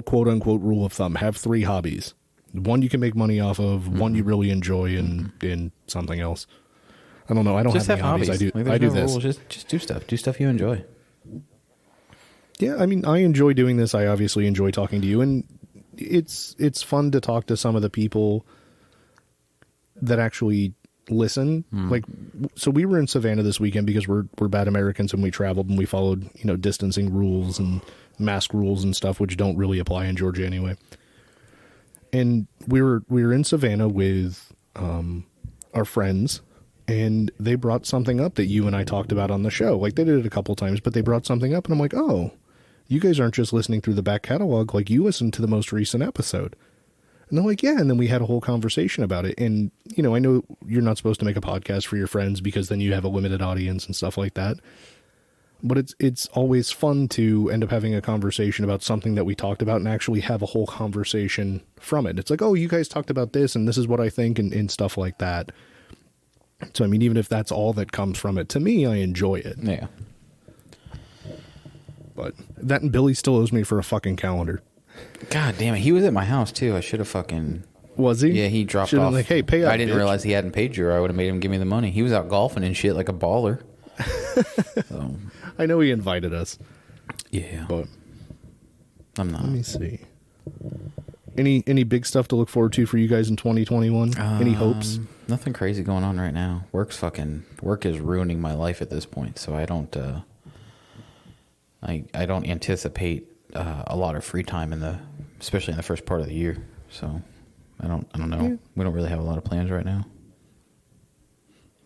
quote unquote rule of thumb: have 3 hobbies. one you can make money off of, one you really enjoy, and something else. I don't know. I don't Just have any hobbies. hobbies. I do this. Rules. Just do stuff. Do stuff you enjoy. Yeah, I mean, I enjoy doing this. I obviously enjoy talking to you, and it's fun to talk to some of the people that actually listen. Like, so we were in Savannah this weekend because we're bad Americans, and we traveled and we followed, distancing rules and mask rules and stuff, which don't really apply in Georgia anyway. And we were in Savannah with our friends, and they brought something up that you and I talked about on the show. Like, they did it a couple times, but they brought something up, and I'm like, oh, you guys aren't just listening through the back catalog. Like, you listened to the most recent episode. And they're like, yeah. And then we had a whole conversation about it. And, I know you're not supposed to make a podcast for your friends because then you have a limited audience and stuff like that. But it's always fun to end up having a conversation about something that we talked about and actually have a whole conversation from it. It's like, oh, you guys talked about this and this is what I think and stuff like that. So, I mean, even if that's all that comes from it, to me, I enjoy it. Yeah. But that and Billy still owes me for a fucking calendar. God damn it. He was at my house, too. I should have fucking... Was he? Yeah, he dropped Should've off. been like, hey, pay up, I didn't bitch. realize he hadn't paid you, or I would have made him give me the money. He was out golfing and shit like a baller. So, I know he invited us, yeah. but I'm not. let me see. Any big stuff to look forward to for you guys in 2021? Any hopes? Nothing crazy going on right now. Work is ruining my life at this point, so I don't I don't anticipate a lot of free time especially in the first part of the year. So I don't know. Yeah. We don't really have a lot of plans right now.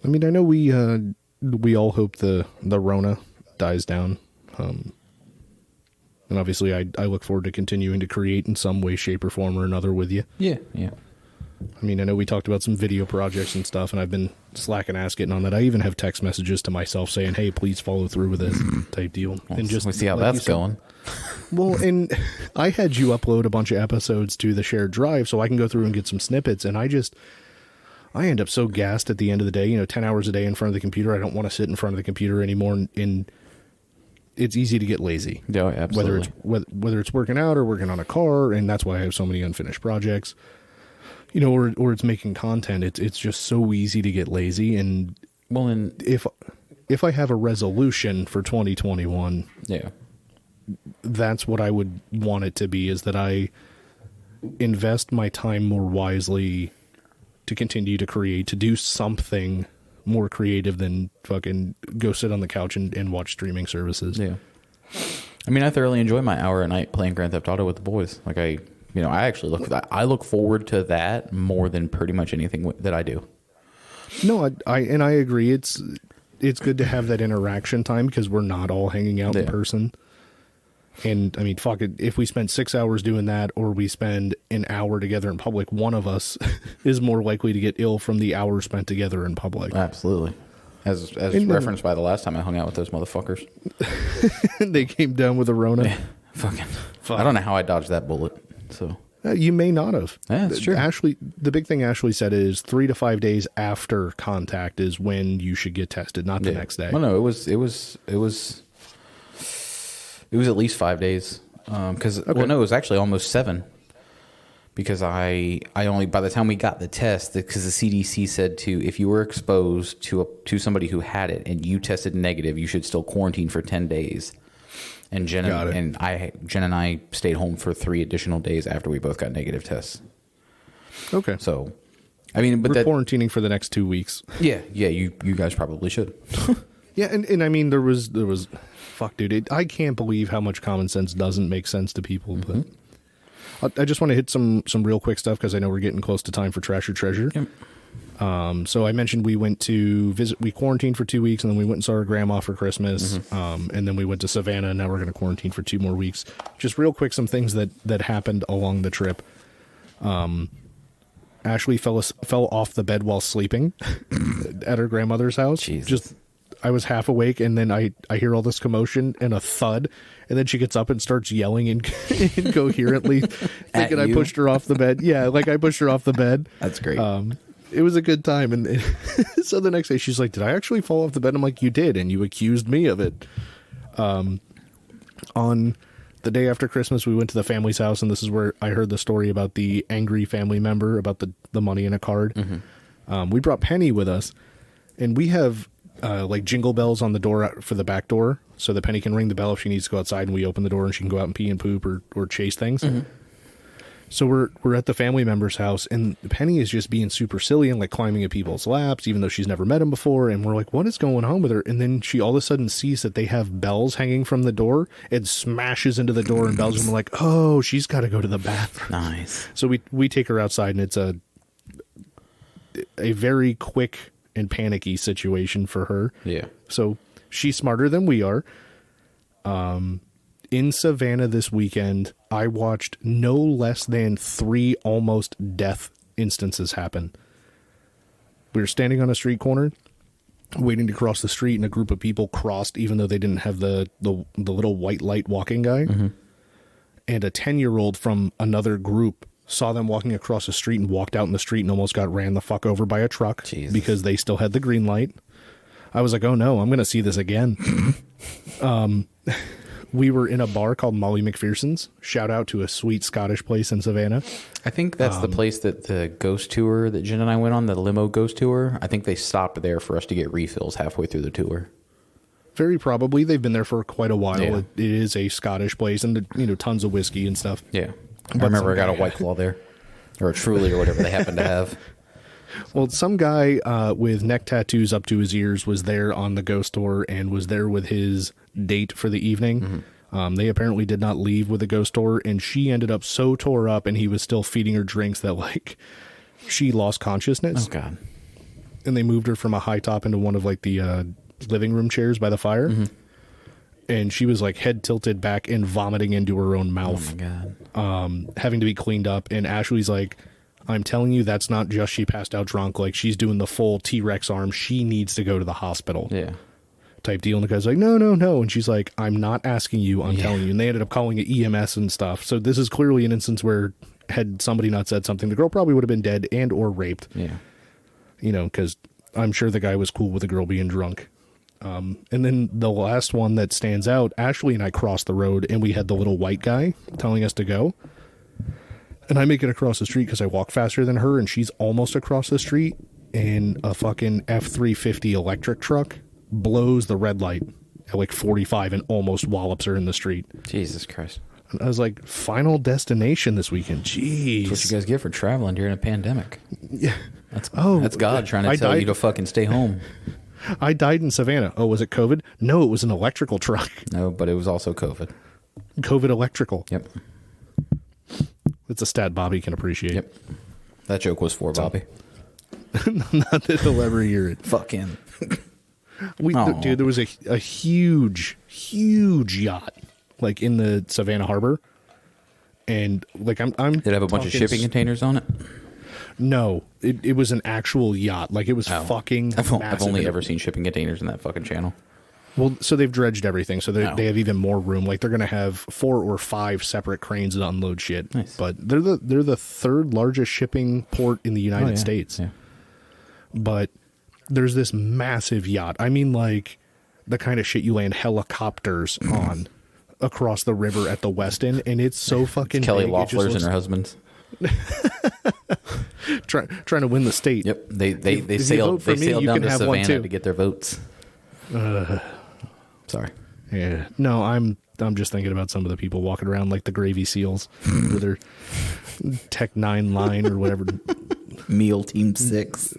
I mean, I know we all hope the Rona dies down. And obviously I look forward to continuing to create in some way, shape, or form or another with you. Yeah. I mean, I know we talked about some video projects and stuff, and I've been slacking ass getting on that. I even have text messages to myself saying, hey, please follow through with this type deal. Well, and just we see how like that's going. Well, and I had you upload a bunch of episodes to the shared drive so I can go through and get some snippets, and I end up so gassed at the end of the day, 10 hours a day in front of the computer. I don't want to sit in front of the computer anymore, and it's easy to get lazy. Yeah, absolutely. Whether it's working out or working on a car, and that's why I have so many unfinished projects. Or it's making content. It's just so easy to get lazy. And Well, and if I have a resolution for 2021, yeah, that's what I would want it to be, is that I invest my time more wisely to continue to create, to do something more creative than fucking go sit on the couch and watch streaming services. yeah. I mean, I thoroughly enjoy my hour a night playing Grand Theft Auto with the boys. Like I actually look forward to that more than pretty much anything that I do. No, I agree. It's good to have that interaction time because we're not all hanging out in person. And I mean, fuck it. If we spend 6 hours doing that, or we spend an hour together in public, one of us is more likely to get ill from the hour spent together in public. Absolutely. As referenced by the last time I hung out with those motherfuckers. They came down with a Rona. Yeah, fucking. I don't know how I dodged that bullet. So You may not have. Yeah, that's true. Ashley, the big thing Ashley said is 3 to 5 days after contact is when you should get tested, not the next day. Well, no, it was at least 5 days. Because well, no, it was actually almost 7. Because I only, by the time we got the test, because the CDC said if you were exposed to somebody who had it and you tested negative, you should still quarantine for 10 days. And Jen and I stayed home for 3 additional days after we both got negative tests. Okay. So, I mean, but we're quarantining for the next 2 weeks. Yeah, you guys probably should. Yeah, and I mean, there was fuck, dude, I can't believe how much common sense doesn't make sense to people. Mm-hmm. But I just want to hit some real quick stuff because I know we're getting close to time for Trash or Treasure. Yep. So I mentioned we went to visit. We quarantined for 2 weeks, and then we went and saw our grandma for Christmas. Mm-hmm. And then we went to Savannah, and now we're going to quarantine for 2 more weeks. Just real quick, some things that happened along the trip. Ashley fell off the bed while sleeping at her grandmother's house. Jesus. I was half awake, and then I hear all this commotion and a thud, and then she gets up and starts yelling incoherently, thinking I pushed her off the bed. Yeah, like I pushed her off the bed. That's great. It was a good time, and so the next day she's like, "Did I actually fall off the bed?" I'm like, "You did, and you accused me of it." On The day after Christmas, we went to the family's house, and this is where I heard the story about the angry family member about the money in a card. We brought Penny with us, and we have like jingle bells on the door for the back door, so that Penny can ring the bell if she needs to go outside, and we open the door and she can go out and pee and poop or chase things. So we're at the family member's house, and Penny is just being super silly and like climbing at people's laps, even though she's never met him before. And we're like, what is going on with her? And then she all of a sudden sees that they have bells hanging from the door and smashes into the door and bells. And we're like, oh, she's got to go to the bathroom. Nice. So we take her outside, and it's a very quick and panicky situation for her. Yeah. So she's smarter than we are. In Savannah this weekend, I watched no less than 3 almost death instances happen. We were standing on a street corner, waiting to cross the street, and a group of people crossed, even though they didn't have the little white light walking guy. And a 10-year-old from another group saw them walking across the street and walked out in the street and almost got ran the fuck over by a truck. Jesus. Because they still had the green light. I was like, oh no, I'm going to see this again. We were in a bar called Molly McPherson's. Shout out to a sweet Scottish place in Savannah. I think that's the place that the ghost tour that Jen and I went on, the limo ghost tour. I think they stopped there for us to get refills halfway through the tour. Very probably. They've been there for quite a while. Yeah. It is a Scottish place, and tons of whiskey and stuff. Yeah. I remember I got a White Claw there. Or a Truly or whatever they happen to have. Well, some guy with neck tattoos up to his ears was there on the ghost tour and was there with his date for the evening. They apparently did not leave with the ghost tour, and she ended up so tore up, and he was still feeding her drinks that, like, she lost consciousness. Oh, God. And they moved her from a high top into one of, like, the living room chairs by the fire. And she was, like, head tilted back and vomiting into her own mouth. Oh, my God. Having to be cleaned up. And Ashley's like, I'm telling you, that's not just she passed out drunk. Like, she's doing the full T-Rex arm. She needs to go to the hospital. Yeah. Type deal. And the guy's like, no. And she's like, I'm not asking you. I'm telling you. And they ended up calling it EMS and stuff. So this is clearly an instance where had somebody not said something, the girl probably would have been dead and or raped. Yeah. Because I'm sure the guy was cool with the girl being drunk. And then the last one that stands out, Ashley and I crossed the road, and we had the little white guy telling us to go. And I make it across the street because I walk faster than her, and she's almost across the street, and a fucking F-350 electric truck blows the red light at like 45 and almost wallops her in the street. Jesus Christ. And I was like, final destination this weekend. Jeez. That's what you guys get for traveling during a pandemic. Yeah. That's God trying to tell you to fucking stay home. I died in Savannah. Oh, was it COVID? No, it was an electrical truck. No, but it was also COVID. COVID electrical. Yep. It's a stat Bobby can appreciate. Yep. That joke was for Bobby. Not that he'll ever hear it. Fuck him. Dude, there was a huge yacht like in the Savannah Harbor, and like I'm. Did it have a bunch of shipping containers on it? No, it was an actual yacht. Like it was fucking. I've only ever seen shipping containers in that fucking channel. Well, so they've dredged everything, so they have even more room. Like they're going to have 4 or 5 separate cranes that unload shit. Nice. But they're the third largest shipping port in the United States. Yeah. But there's this massive yacht. I mean, like the kind of shit you land helicopters on across the river at the West End, and it's so fucking Kelly big. Loeffler's and her husband's. Trying to win the state. Yep, they sailed down to Savannah to get their votes. Sorry. Yeah. No, I'm just thinking about some of the people walking around like the Gravy Seals with their Tech 9 line or whatever. Meal Team 6.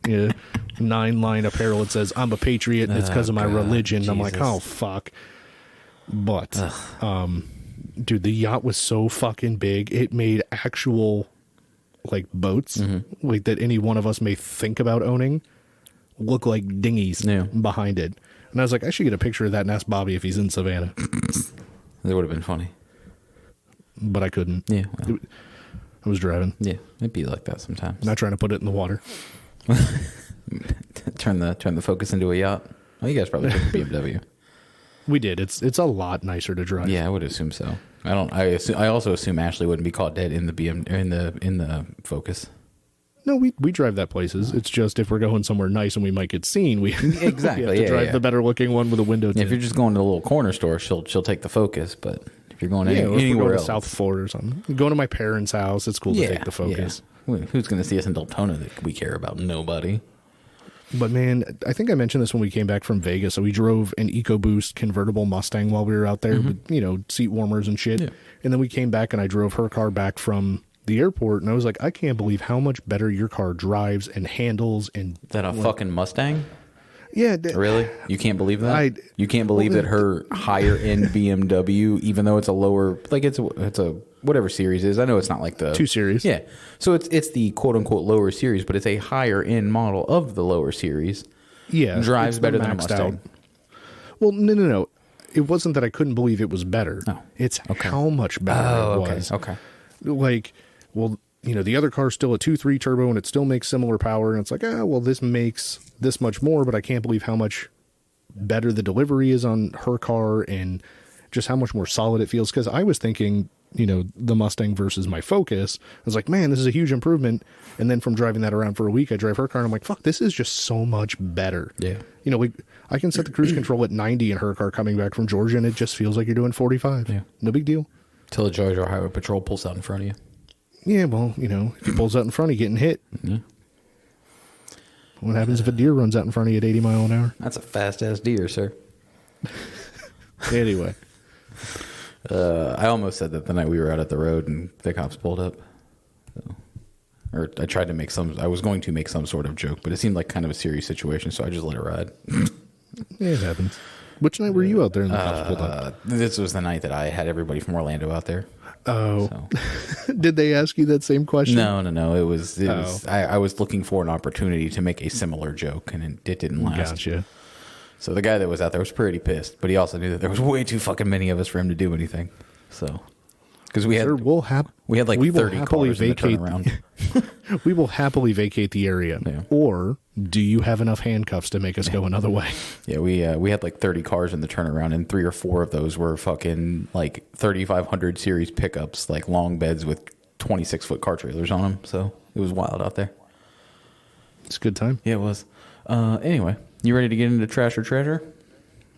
Yeah. 9-line apparel. It says, I'm a patriot and it's because of my religion. Jesus. I'm like, oh, fuck. But, dude, the yacht was so fucking big. It made actual, like, boats, like that any one of us may think about owning, look like dinghies behind it. And I was like, I should get a picture of that and ask Bobby if he's in Savannah. That would have been funny. But I couldn't. Yeah. Well. I was driving. Yeah, it'd be like that sometimes. Not trying to put it in the water. turn the Focus into a yacht. Well, you guys probably took a BMW. We did. It's a lot nicer to drive. Yeah, I would assume so. I also assume Ashley wouldn't be caught dead in the in the Focus. No, we drive that places. It's just if we're going somewhere nice and we might get seen, we exactly we have to drive the better looking one with a window. If you're just going to a little corner store, she'll take the Focus. But if If you're going Yeah, or if we're anywhere going to else. South Florida or something. Going to my parents' house, it's cool to take the Focus. Yeah. Who's going to see us in Deltona that we care about? Nobody. But man, I think I mentioned this when we came back from Vegas. So we drove an EcoBoost convertible Mustang while we were out there with, seat warmers and shit. Yeah. And then we came back and I drove her car back from the airport. And I was like, I can't believe how much better your car drives and handles. And Is that a fucking Mustang? yeah, Really? You can't believe that? I- You can't believe that her higher end BMW, even though it's a lower, like it's a whatever series it is. I know it's not like the 2 Series. Yeah. So it's the quote unquote lower series, but it's a higher end model of the lower series. Yeah. Drives it's the better than a maxed Mustang. Well, no. It wasn't that I couldn't believe it was better. Oh, It's okay. how much better it was. Okay. Like, well, the other car's still a 2.3 turbo and it still makes similar power. And it's like, well, this makes this much more, but I can't believe how much better the delivery is on her car and just how much more solid it feels. Because I was thinking, the Mustang versus my Focus. I was like, man, this is a huge improvement. And then from driving that around for a week, I drive her car and I'm like, fuck, this is just so much better. Yeah. I can set the cruise control at 90 in her car coming back from Georgia and it just feels like you're doing 45. Yeah. No big deal. Till the Georgia Highway Patrol pulls out in front of you. Yeah, well, if he pulls out in front, he's getting hit. Yeah. What happens if a deer runs out in front of you at 80 mile an hour? That's a fast ass deer, sir. Anyway. I almost said that the night we were out at the road and the cops pulled up. So, or I tried to make I was going to make some sort of joke, but it seemed like kind of a serious situation, so I just let it ride. Yeah, it happens. Which night were you out there in the cops pulled up? This was the night that I had everybody from Orlando out there. Oh. So. Did they ask you that same question? No. It was I was looking for an opportunity to make a similar joke, and it didn't last. Gotcha. So the guy that was out there was pretty pissed, but he also knew that there was way too fucking many of us for him to do anything. So, because we had Sir, we had like 30 cars in the turnaround. We will happily vacate the area. Yeah. Or do you have enough handcuffs to make us go another way? Yeah, we had like 30 cars in the turnaround, and 3 or 4 of those were fucking like 3500 series pickups, like long beds with 26-foot car trailers on them. So it was wild out there. It's a good time. Yeah, it was. Anyway, you ready to get into trash or treasure?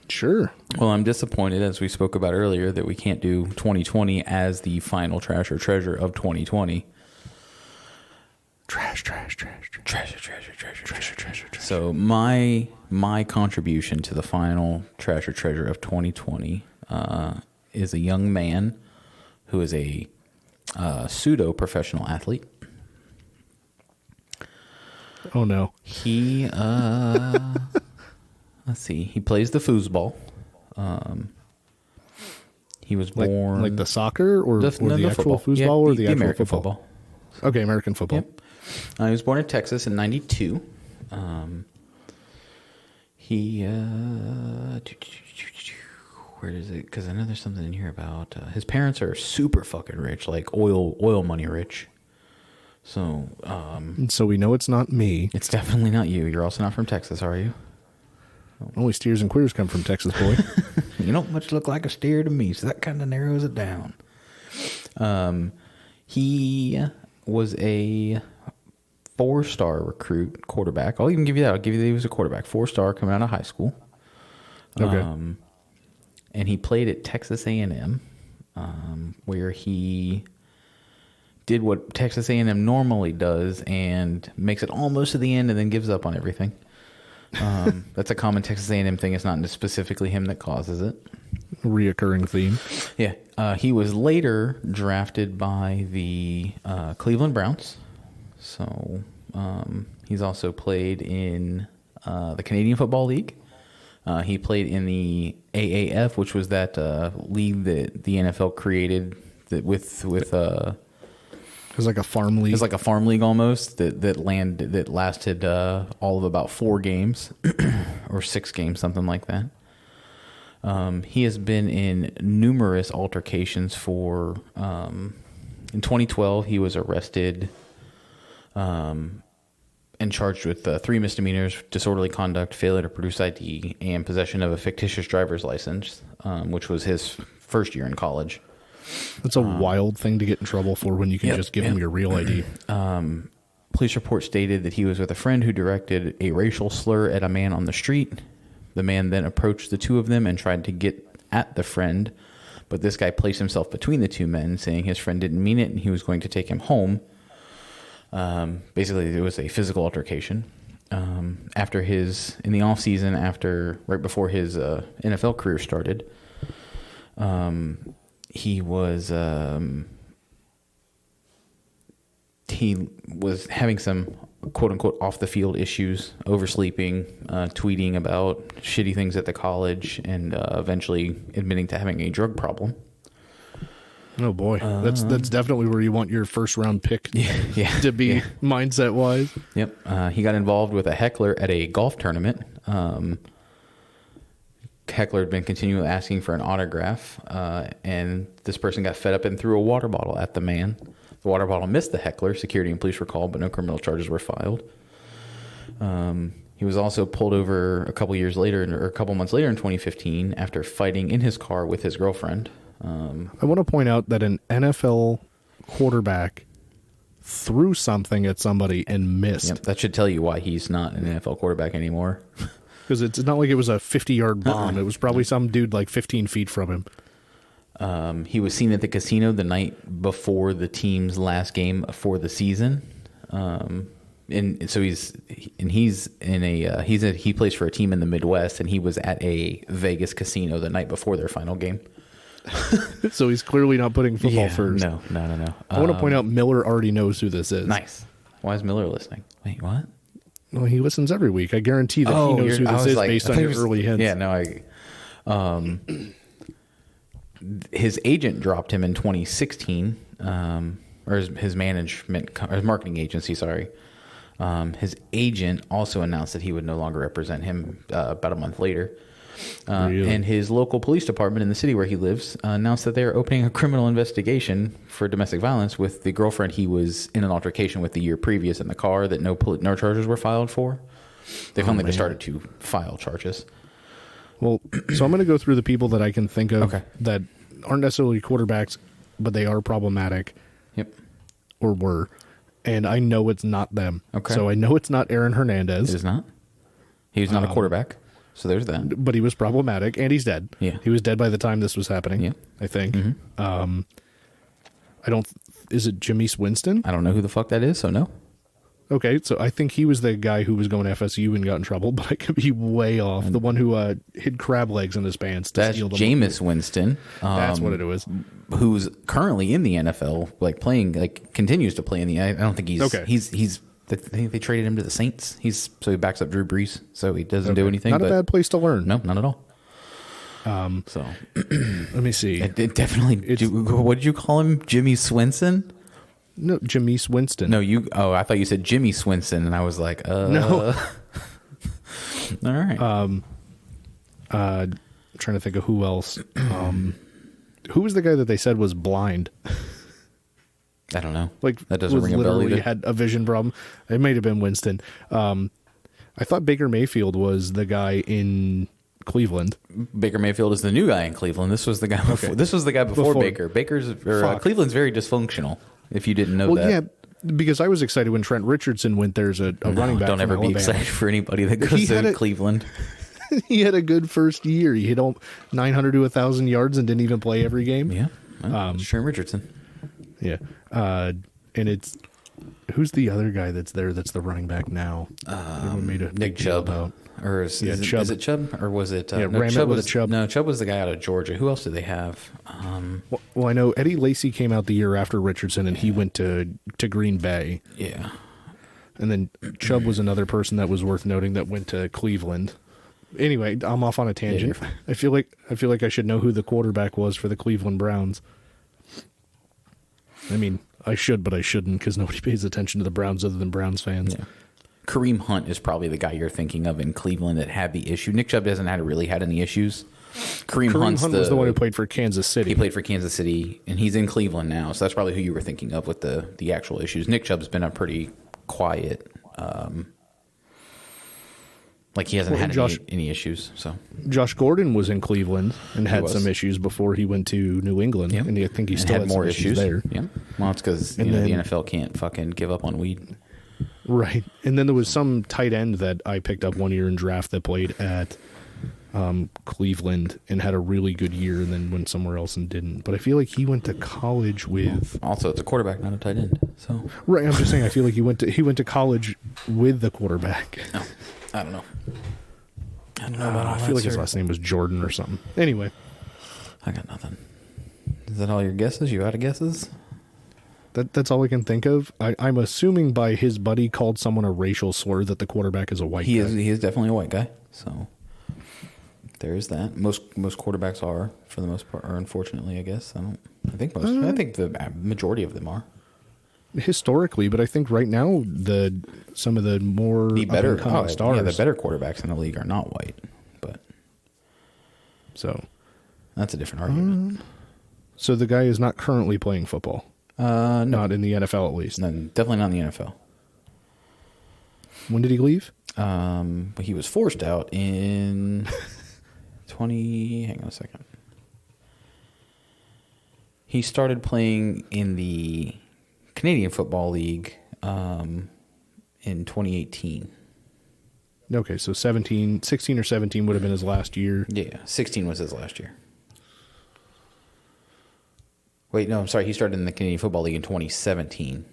Sure. Well, I'm disappointed, as we spoke about earlier, that we can't do 2020 as the final trash or treasure of 2020. Treasure. So my contribution to the final trash or treasure of 2020 is a young man who is a pseudo professional athlete. Oh no. He let's see, he plays the foosball. He was born Like the soccer or the actual football. football Yeah, or the actual American football? Okay, American football. Yep. He was born in Texas in '92. Where is it? Because I know there's something in here about his parents are super fucking rich, like oil money rich. So And so we know it's not me. it's definitely not you. You're also not from Texas, are you? Only steers and queers come from Texas, boy. You don't much look like a steer to me, so that kind of narrows it down. He was a 4-star recruit quarterback. I'll even give you that. I'll give you that he was a quarterback. 4-star coming out of high school. Okay. And he played at Texas A&M, where he did what Texas A&M normally does and makes it almost to the end and then gives up on everything. That's a common Texas A&M thing. It's not specifically him that causes it. Reoccurring theme. Yeah. He was later drafted by the Cleveland Browns. So he's also played in the Canadian Football League. He played in the AAF, which was that league that the NFL created that with It was like a farm league. it's like a farm league almost that lasted all of about 4 games or 6 games, something like that. He has been in numerous altercations for. In 2012, he was arrested and charged with 3 misdemeanors: disorderly conduct, failure to produce ID, and possession of a fictitious driver's license, which was his first year in college. That's a wild thing to get in trouble for when you can just give them your real ID. Police report stated that he was with a friend who directed a racial slur at a man on the street. The man then approached the two of them and tried to get at the friend, But this guy placed himself between the two men, saying his friend didn't mean it and he was going to take him home. Basically, it was a physical altercation. In the off season, right before his NFL career started, he was having some quote unquote off the field issues, oversleeping, tweeting about shitty things at the college, and eventually admitting to having a drug problem. Oh boy, that's definitely where you want your first round pick to be mindset wise. Yep. He got involved with a heckler at a golf tournament. Heckler had been continually asking for an autograph, and this person got fed up and threw a water bottle at the man. The water bottle missed the heckler. Security and police were called, but no criminal charges were filed. He was also pulled over a couple months later in 2015 after fighting in his car with his girlfriend. I want to point out that an NFL quarterback threw something at somebody and missed. Yep, that should tell you why he's not an NFL quarterback anymore. Because it's not like it was a 50-yard bomb. It was probably some dude like 15 feet from him. He was seen at the casino the night before the team's last game for the season. And so he plays for a team in the Midwest, and he was at a Vegas casino the night before their final game. So he's clearly not putting football first. No. I want to point out Miller already knows who this is. Nice. Why is Miller listening? Wait, what? Well, he listens every week. I guarantee that he knows who this is based on your early hints. Yeah, no, his agent dropped him in 2016, or his marketing agency, sorry. His agent also announced that he would no longer represent him about a month later. Really? And his local police department in the city where he lives announced that they are opening a criminal investigation for domestic violence with the girlfriend he was in an altercation with the year previous in the car that no charges were filed for. They finally started to file charges. Well, so I'm going to go through the people that I can think of that aren't necessarily quarterbacks, but they are problematic. Yep. Or were. And I know it's not them. Okay. So I know it's not Aaron Hernandez. It is not? He was not a quarterback. So there's that. But he was problematic, and he's dead. Yeah. He was dead by the time this was happening, yeah. I think. Mm-hmm. Is it Jameis Winston? I don't know who the fuck that is, so no. Okay, so I think he was the guy who was going to FSU and got in trouble, but I could be way off. The one who hid crab legs in his pants to steal them. Jameis Winston. That's what it was. Who's currently in the NFL, continues to play in the. I don't think he's. Okay. He's. I think they traded him to the Saints. He backs up Drew Brees, so he doesn't do anything. Not a bad place to learn. No, not at all. So let me see. It definitely. What did you call him? Jimmy Swinson? No, Jameis Winston. No, you. Oh, I thought you said Jimmy Swinson, and I was like, no. All right. Trying to think of who else. Who was the guy that they said was blind? I don't know. That doesn't ring a bell either. Had a vision problem. It might have been Winston. I thought Baker Mayfield was the guy in Cleveland. Baker Mayfield is the new guy in Cleveland. This was the guy before. Okay. This was the guy before Baker. Cleveland's very dysfunctional. If you didn't know that. Yeah, because I was excited when Trent Richardson went there as a running back. Don't ever be excited for anybody that goes to Cleveland. He had a good first year. He hit 900 to 1,000 yards and didn't even play every game. Yeah, Trent Richardson. Yeah, and it's who's the other guy that's there? That's the running back now. Nick Chubb. Or is it Chubb or was it? Chubb. No, Chubb was the guy out of Georgia. Who else did they have? Well, I know Eddie Lacy came out the year after Richardson, and he went to Green Bay. Yeah, and then Chubb was another person that was worth noting that went to Cleveland. Anyway, I'm off on a tangent. Yeah, I feel like I should know who the quarterback was for the Cleveland Browns. I mean, I should, but I shouldn't because nobody pays attention to the Browns other than Browns fans. Yeah. Kareem Hunt is probably the guy you're thinking of in Cleveland that had the issue. Nick Chubb hasn't really had any issues. Kareem Hunt was the one who played for Kansas City. He played for Kansas City, and he's in Cleveland now. So that's probably who you were thinking of with the actual issues. Nick Chubb's been a pretty quiet. He hasn't had any issues. So Josh Gordon was in Cleveland and had some issues before he went to New England, and I think he still had more issues there. Yeah, well, it's because the NFL can't fucking give up on weed. Right. And then there was some tight end that I picked up one year in draft that played at Cleveland and had a really good year, and then went somewhere else and didn't. But I feel like he went to college with. Also, it's a quarterback, not a tight end. So Right, I'm just saying. I feel like he went to college with the quarterback. no, I don't know. I don't know about all I that, feel like his sir. last name was Jordan or something. Anyway, I got nothing. Is that all your guesses? You out of guesses? that's all I can think of. I'm assuming by his buddy called someone a racial slur that the quarterback is a white He guy. is definitely a white guy. So there is that. Most quarterbacks are, for the most part, or unfortunately, I guess. I think the majority of them are. Historically, but I think right now some of the more The better up-and-coming stars. yeah, the better quarterbacks in the league are not white, but So that's a different argument. so the guy is not currently playing football. No, Not in the NFL, at least. no, definitely not in the NFL. When did he leave? But he was forced out in 20. Hang on a second. He started playing in the Canadian Football League in 2018. Okay, so 16 or 17 would have been his last year. Yeah, 16 was his last year. Wait, no, I'm sorry. He started in the Canadian Football League in 2017.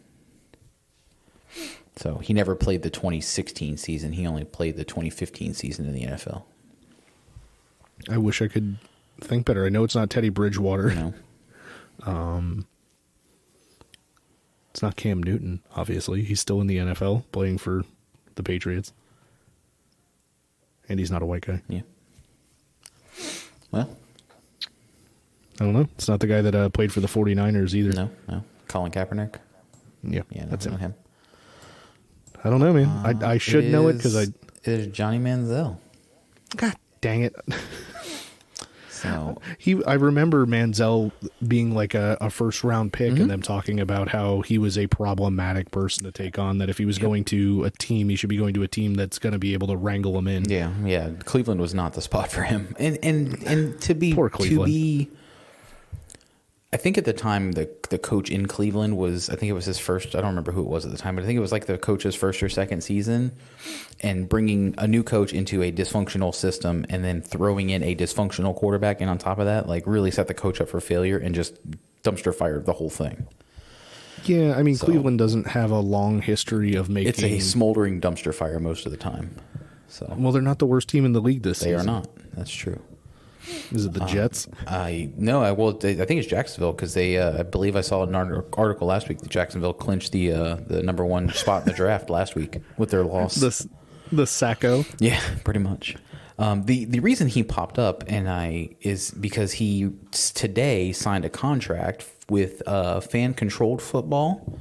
So he never played the 2016 season. He only played the 2015 season in the NFL. I wish I could think better. I know it's not Teddy Bridgewater. You know? It's not Cam Newton, obviously. He's still in the NFL playing for the Patriots. And he's not a white guy. Yeah. Well, I don't know. It's not the guy that played for the 49ers either. no. Colin Kaepernick. Yeah, Yeah, no, that's not him. him. I don't know, man. I should know it because It is Johnny Manziel. God dang it. So I remember Manziel being like a first round pick and them talking about how he was a problematic person to take on, that if he was going to a team, he should be going to a team that's going to be able to wrangle him in. yeah, Cleveland was not the spot for him. And to be Poor Cleveland. I think at the time the coach in Cleveland was, I think it was his first, I don't remember who it was at the time, but I think it was like the coach's first or second season, and bringing a new coach into a dysfunctional system and then throwing in a dysfunctional quarterback, and on top of that, like really set the coach up for failure and just dumpster fired the whole thing. Yeah, I mean, Cleveland doesn't have a long history of making... It's a smoldering dumpster fire most of the time. So Well, they're not the worst team in the league this they season. are not. That's true. Is it the Jets? I think it's Jacksonville, because I believe I saw an article last week that Jacksonville clinched the number one spot in the draft last week with their loss. The Sacco? Yeah, pretty much. The reason he popped up is because he today signed a contract with Fan Controlled Football.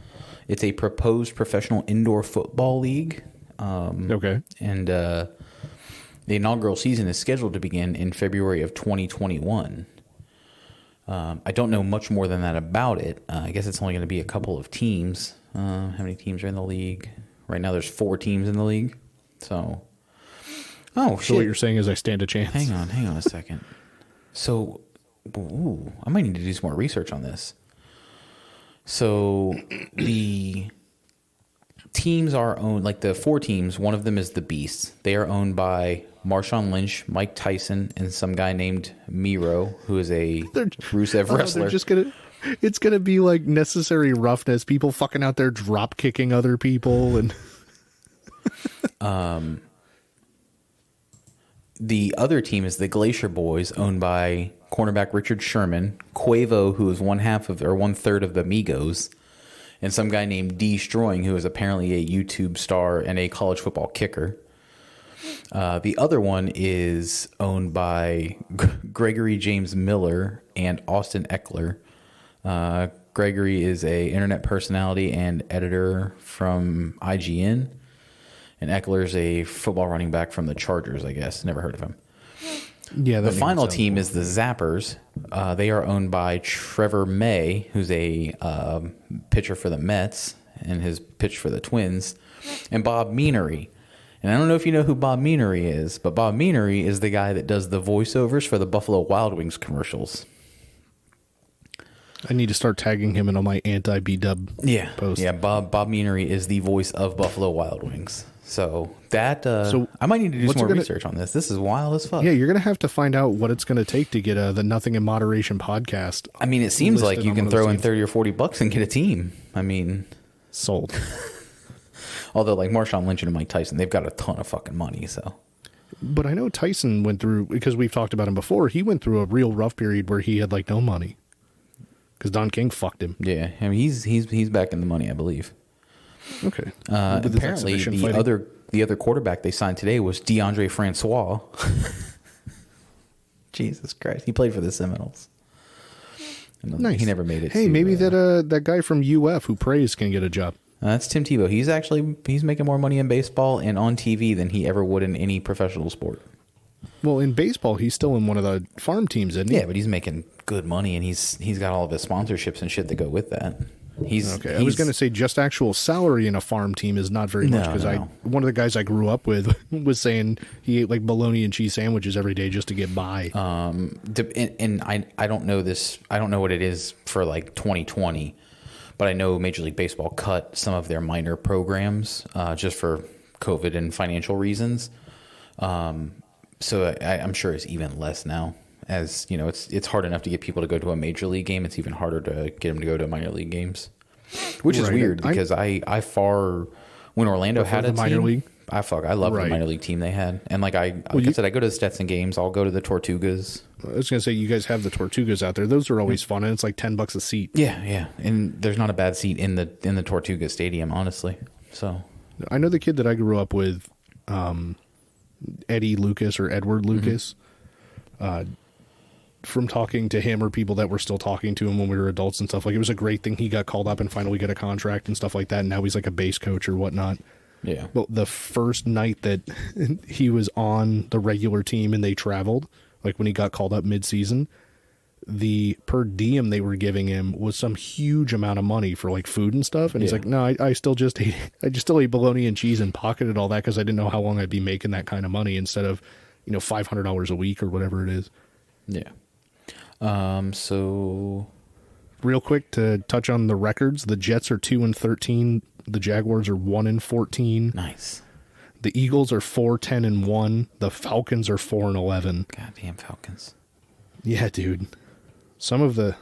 It's a proposed professional indoor football league. Okay. And the inaugural season is scheduled to begin in February of 2021. I don't know much more than that about it. I guess it's only going to be a couple of teams. How many teams are in the league? Right now there's 4 teams in the league. So, So what you're saying is I stand a chance. Hang on a second. So, I might need to do some more research on this. So, the teams are owned, like the 4 teams, one of them is the Beasts. They are owned by Marshawn Lynch, Mike Tyson, and some guy named Miro, who is a Rusev wrestler. They're just it's gonna be like Necessary Roughness, people fucking out there drop kicking other people, and The other team is the Glacier Boys, owned by cornerback Richard Sherman, Quavo, who is one third of the Migos, and some guy named D. Stroing, who is apparently a YouTube star and a college football kicker. The other one is owned by Gregory James Miller and Austin Eckler. Gregory is a internet personality and editor from IGN, and Eckler is a football running back from the Chargers, I guess. Never heard of him. yeah. The final team is the Zappers. They are owned by Trevor May, who's a pitcher for the Mets and has pitched for the Twins, and Bob Meanery. And I don't know if you know who Bob Meanery is, but Bob Meanery is the guy that does the voiceovers for the Buffalo Wild Wings commercials. I need to start tagging him in all my anti-B-dub posts. Yeah. Bob Meanery is the voice of Buffalo Wild Wings. So that So I might need to do some what's it more gonna- research on this. This is wild as fuck. Yeah, you're going to have to find out what it's going to take to get the Nothing in Moderation podcast. I mean, it seems like listed you on can one of those throw in teams. 30 or 40 bucks and get a team. I mean, Sold. although like Marshawn Lynch and Mike Tyson, they've got a ton of fucking money. So But I know Tyson went through, because we've talked about him before, he went through a real rough period where he had like no money. Because Don King fucked him. yeah, I mean, he's back in the money, I believe. Okay. With his Apparently, exhibition the fighting. other quarterback they signed today was DeAndre Francois. Jesus Christ, he played for the Seminoles. Nice. He never made it. Hey, to, maybe that guy from UF who prays can get a job. that's Tim Tebow. He's making more money in baseball and on TV than he ever would in any professional sport. Well, in baseball, he's still in one of the farm teams, isn't he? Yeah, but he's making good money, and he's got all of his sponsorships and shit that go with that. Okay, I was going to say just actual salary in a farm team is not very much, because No. one of the guys I grew up with was saying he ate like bologna and cheese sandwiches every day just to get by. And I don't know this. I don't know what it is for like 2020, but I know Major League Baseball cut some of their minor programs just for COVID and financial reasons. So I'm sure it's even less now. As you know, it's hard enough to get people to go to a major league game. It's even harder to get them to go to minor league games, which is Right. weird because when Orlando had a the minor team, league? I love the Right. minor league team they had, and like I said, I go to the Stetson games. I'll go to the Tortugas. I was going to say, you guys have the Tortugas out there. Those are always fun, and it's like $10 a seat. Yeah, and there's not a bad seat in the Tortuga Stadium, honestly. So I know the kid that I grew up with, Eddie Lucas or Edward Lucas. From talking to him or people that were still talking to him when we were adults and stuff, like it was a great thing he got called up and finally got a contract and stuff like that. And now he's like a base coach or whatnot. yeah, Well, the first night that he was on the regular team and they traveled, like when he got called up mid-season, the per diem they were giving him was some huge amount of money for like food and stuff. And he's Yeah. like, no, I still just ate bologna and cheese and pocketed all that because I didn't know how long I'd be making that kind of money instead of, $500 a week or whatever it is. yeah. So Real quick to touch on the records, the Jets are 2-13. The Jaguars are 1-14. nice. The Eagles are 4-10-1. The Falcons are 4-11. Goddamn Falcons. Yeah, dude. Some of the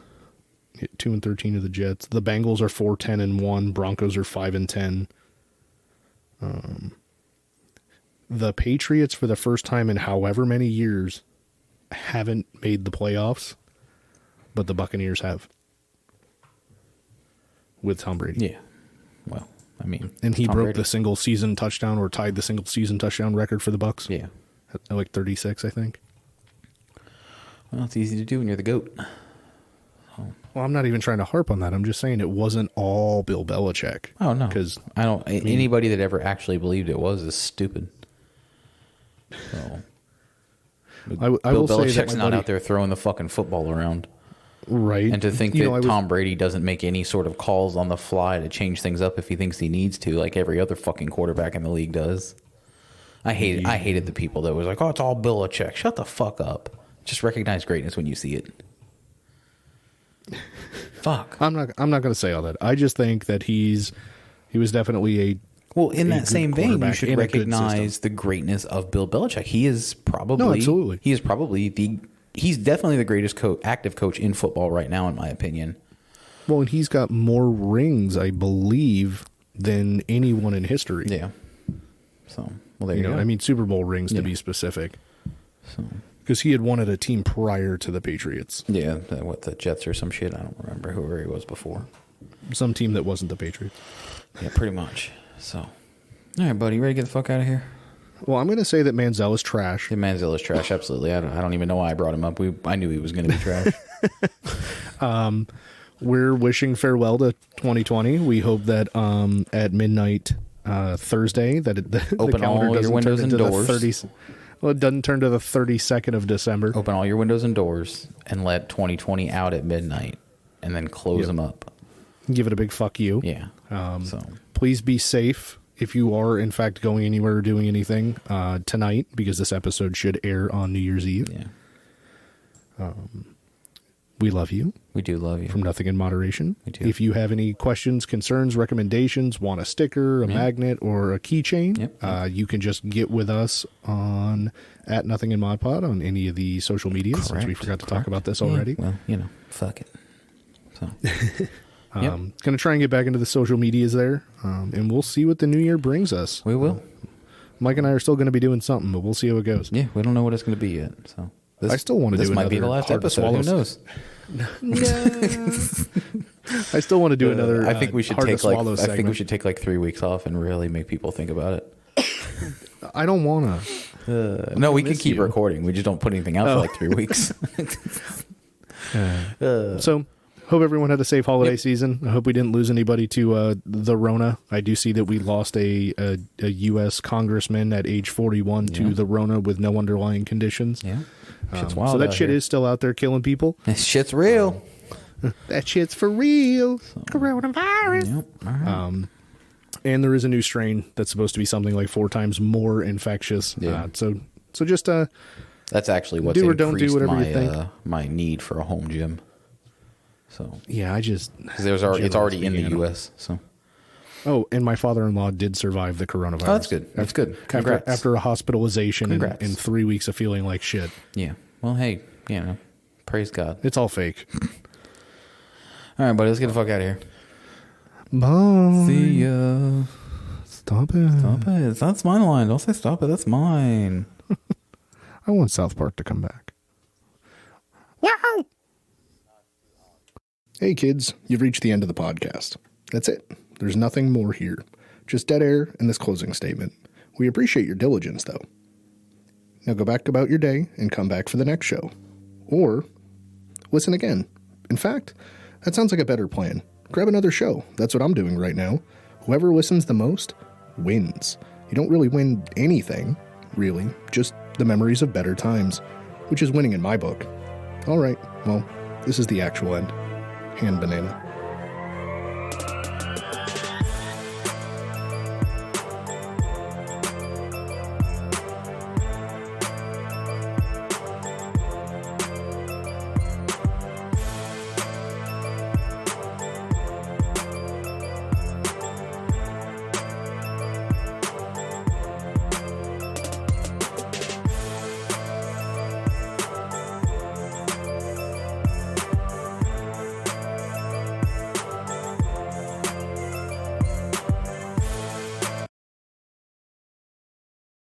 2-13 of the Jets. The Bengals are 4-10-1. Broncos are 5-10. The Patriots, for the first time in however many years, haven't made the playoffs, but the Buccaneers have with Tom Brady. Yeah. Well, I mean, And he Tom broke Brady. the single season touchdown or tied the single season touchdown record for the Bucks. Yeah. At like 36, I think. Well, it's easy to do when you're the GOAT. Well, I'm not even trying to harp on that. I'm just saying it wasn't all Bill Belichick. Oh no, because I don't. Anybody that ever actually believed it was is stupid. So, I will Bill say that Belichick's my not buddy- out there throwing the fucking football around. Right. And to think that Tom Brady doesn't make any sort of calls on the fly to change things up if he thinks he needs to, like every other fucking quarterback in the league does. I hated the people that was like, "Oh, it's all Belichick." Shut the fuck up. Just recognize greatness when you see it. Fuck. I'm not going to say all that. I just think that he was definitely a Well, in a that good same vein, you quarterback should in a good recognize system. the greatness of Bill Belichick. He is probably No, absolutely. He is probably he's definitely the greatest active coach in football right now, in my opinion. Well, and he's got more rings, I believe, than anyone in history. Yeah. So, well, there you, go. I mean, Super Bowl rings to be specific. Because he had won at a team prior to the Patriots. Yeah, what, the Jets or some shit? I don't remember whoever he was before. Some team that wasn't the Patriots. Yeah, pretty much. So, all right, buddy, you ready to get the fuck out of here? Well, I'm going to say that Manziel is trash. Yeah, Manziel is trash, absolutely. I don't even know why I brought him up. I knew he was going to be trash. We're wishing farewell to 2020. We hope that at midnight Thursday that the Open calendar all your doesn't windows turn and into doors. the 30. Well, it doesn't turn to the 32nd of December. Open all your windows and doors and let 2020 out at midnight and then close them up. Give it a big fuck you. Yeah. So Please be safe if you are, in fact, going anywhere or doing anything tonight, because this episode should air on New Year's Eve. yeah. We love you. We do love you. From Nothing in Moderation. We do. If you have any questions, concerns, recommendations, want a sticker, a magnet, or a keychain, you can just get with us on at Nothing in Mod Pod on any of the social medias. Since we forgot to talk about this already. Well, fuck it. So, going to try and get back into the social medias there, and we'll see what the new year brings us. We will. Mike and I are still going to be doing something, but we'll see how it goes. Yeah, we don't know what it's going to be yet. So I still want to do this might be the last episode. Who knows? I still want to do another. I think we should take like 3 weeks off and really make people think about it. I don't want to. No, we can keep recording. We just don't put anything out for like 3 weeks. So, hope everyone had a safe holiday season. I hope we didn't lose anybody to the Rona. I do see that we lost a U.S. congressman at age 41 to the Rona with no underlying conditions. Yeah. Shit's wild so that shit is still out there killing people. That shit's real. That shit's for real. Coronavirus. Yep. All right. And there is a new strain that's supposed to be something like 4 times more infectious. Yeah. So just that's actually what's do or don't do whatever you think. My need for a home gym. So yeah, because it's already in the U.S. So. Oh, and my father-in-law did survive the coronavirus. Oh, that's good. That's good. Congrats. After a hospitalization and 3 weeks of feeling like shit. Yeah. Well, hey, praise God. It's all fake. All right, buddy, let's get the fuck out of here. Bye. See ya. Stop it. Stop it. That's my line. Don't say stop it. That's mine. I want South Park to come back. Wow. Hey, kids. You've reached the end of the podcast. That's it. There's nothing more here. Just dead air and this closing statement. We appreciate your diligence, though. Now go back about your day and come back for the next show. Or listen again. In fact, that sounds like a better plan. Grab another show. That's what I'm doing right now. Whoever listens the most wins. You don't really win anything, really. Just the memories of better times, which is winning in my book. All right, well, this is the actual end. Hand banana.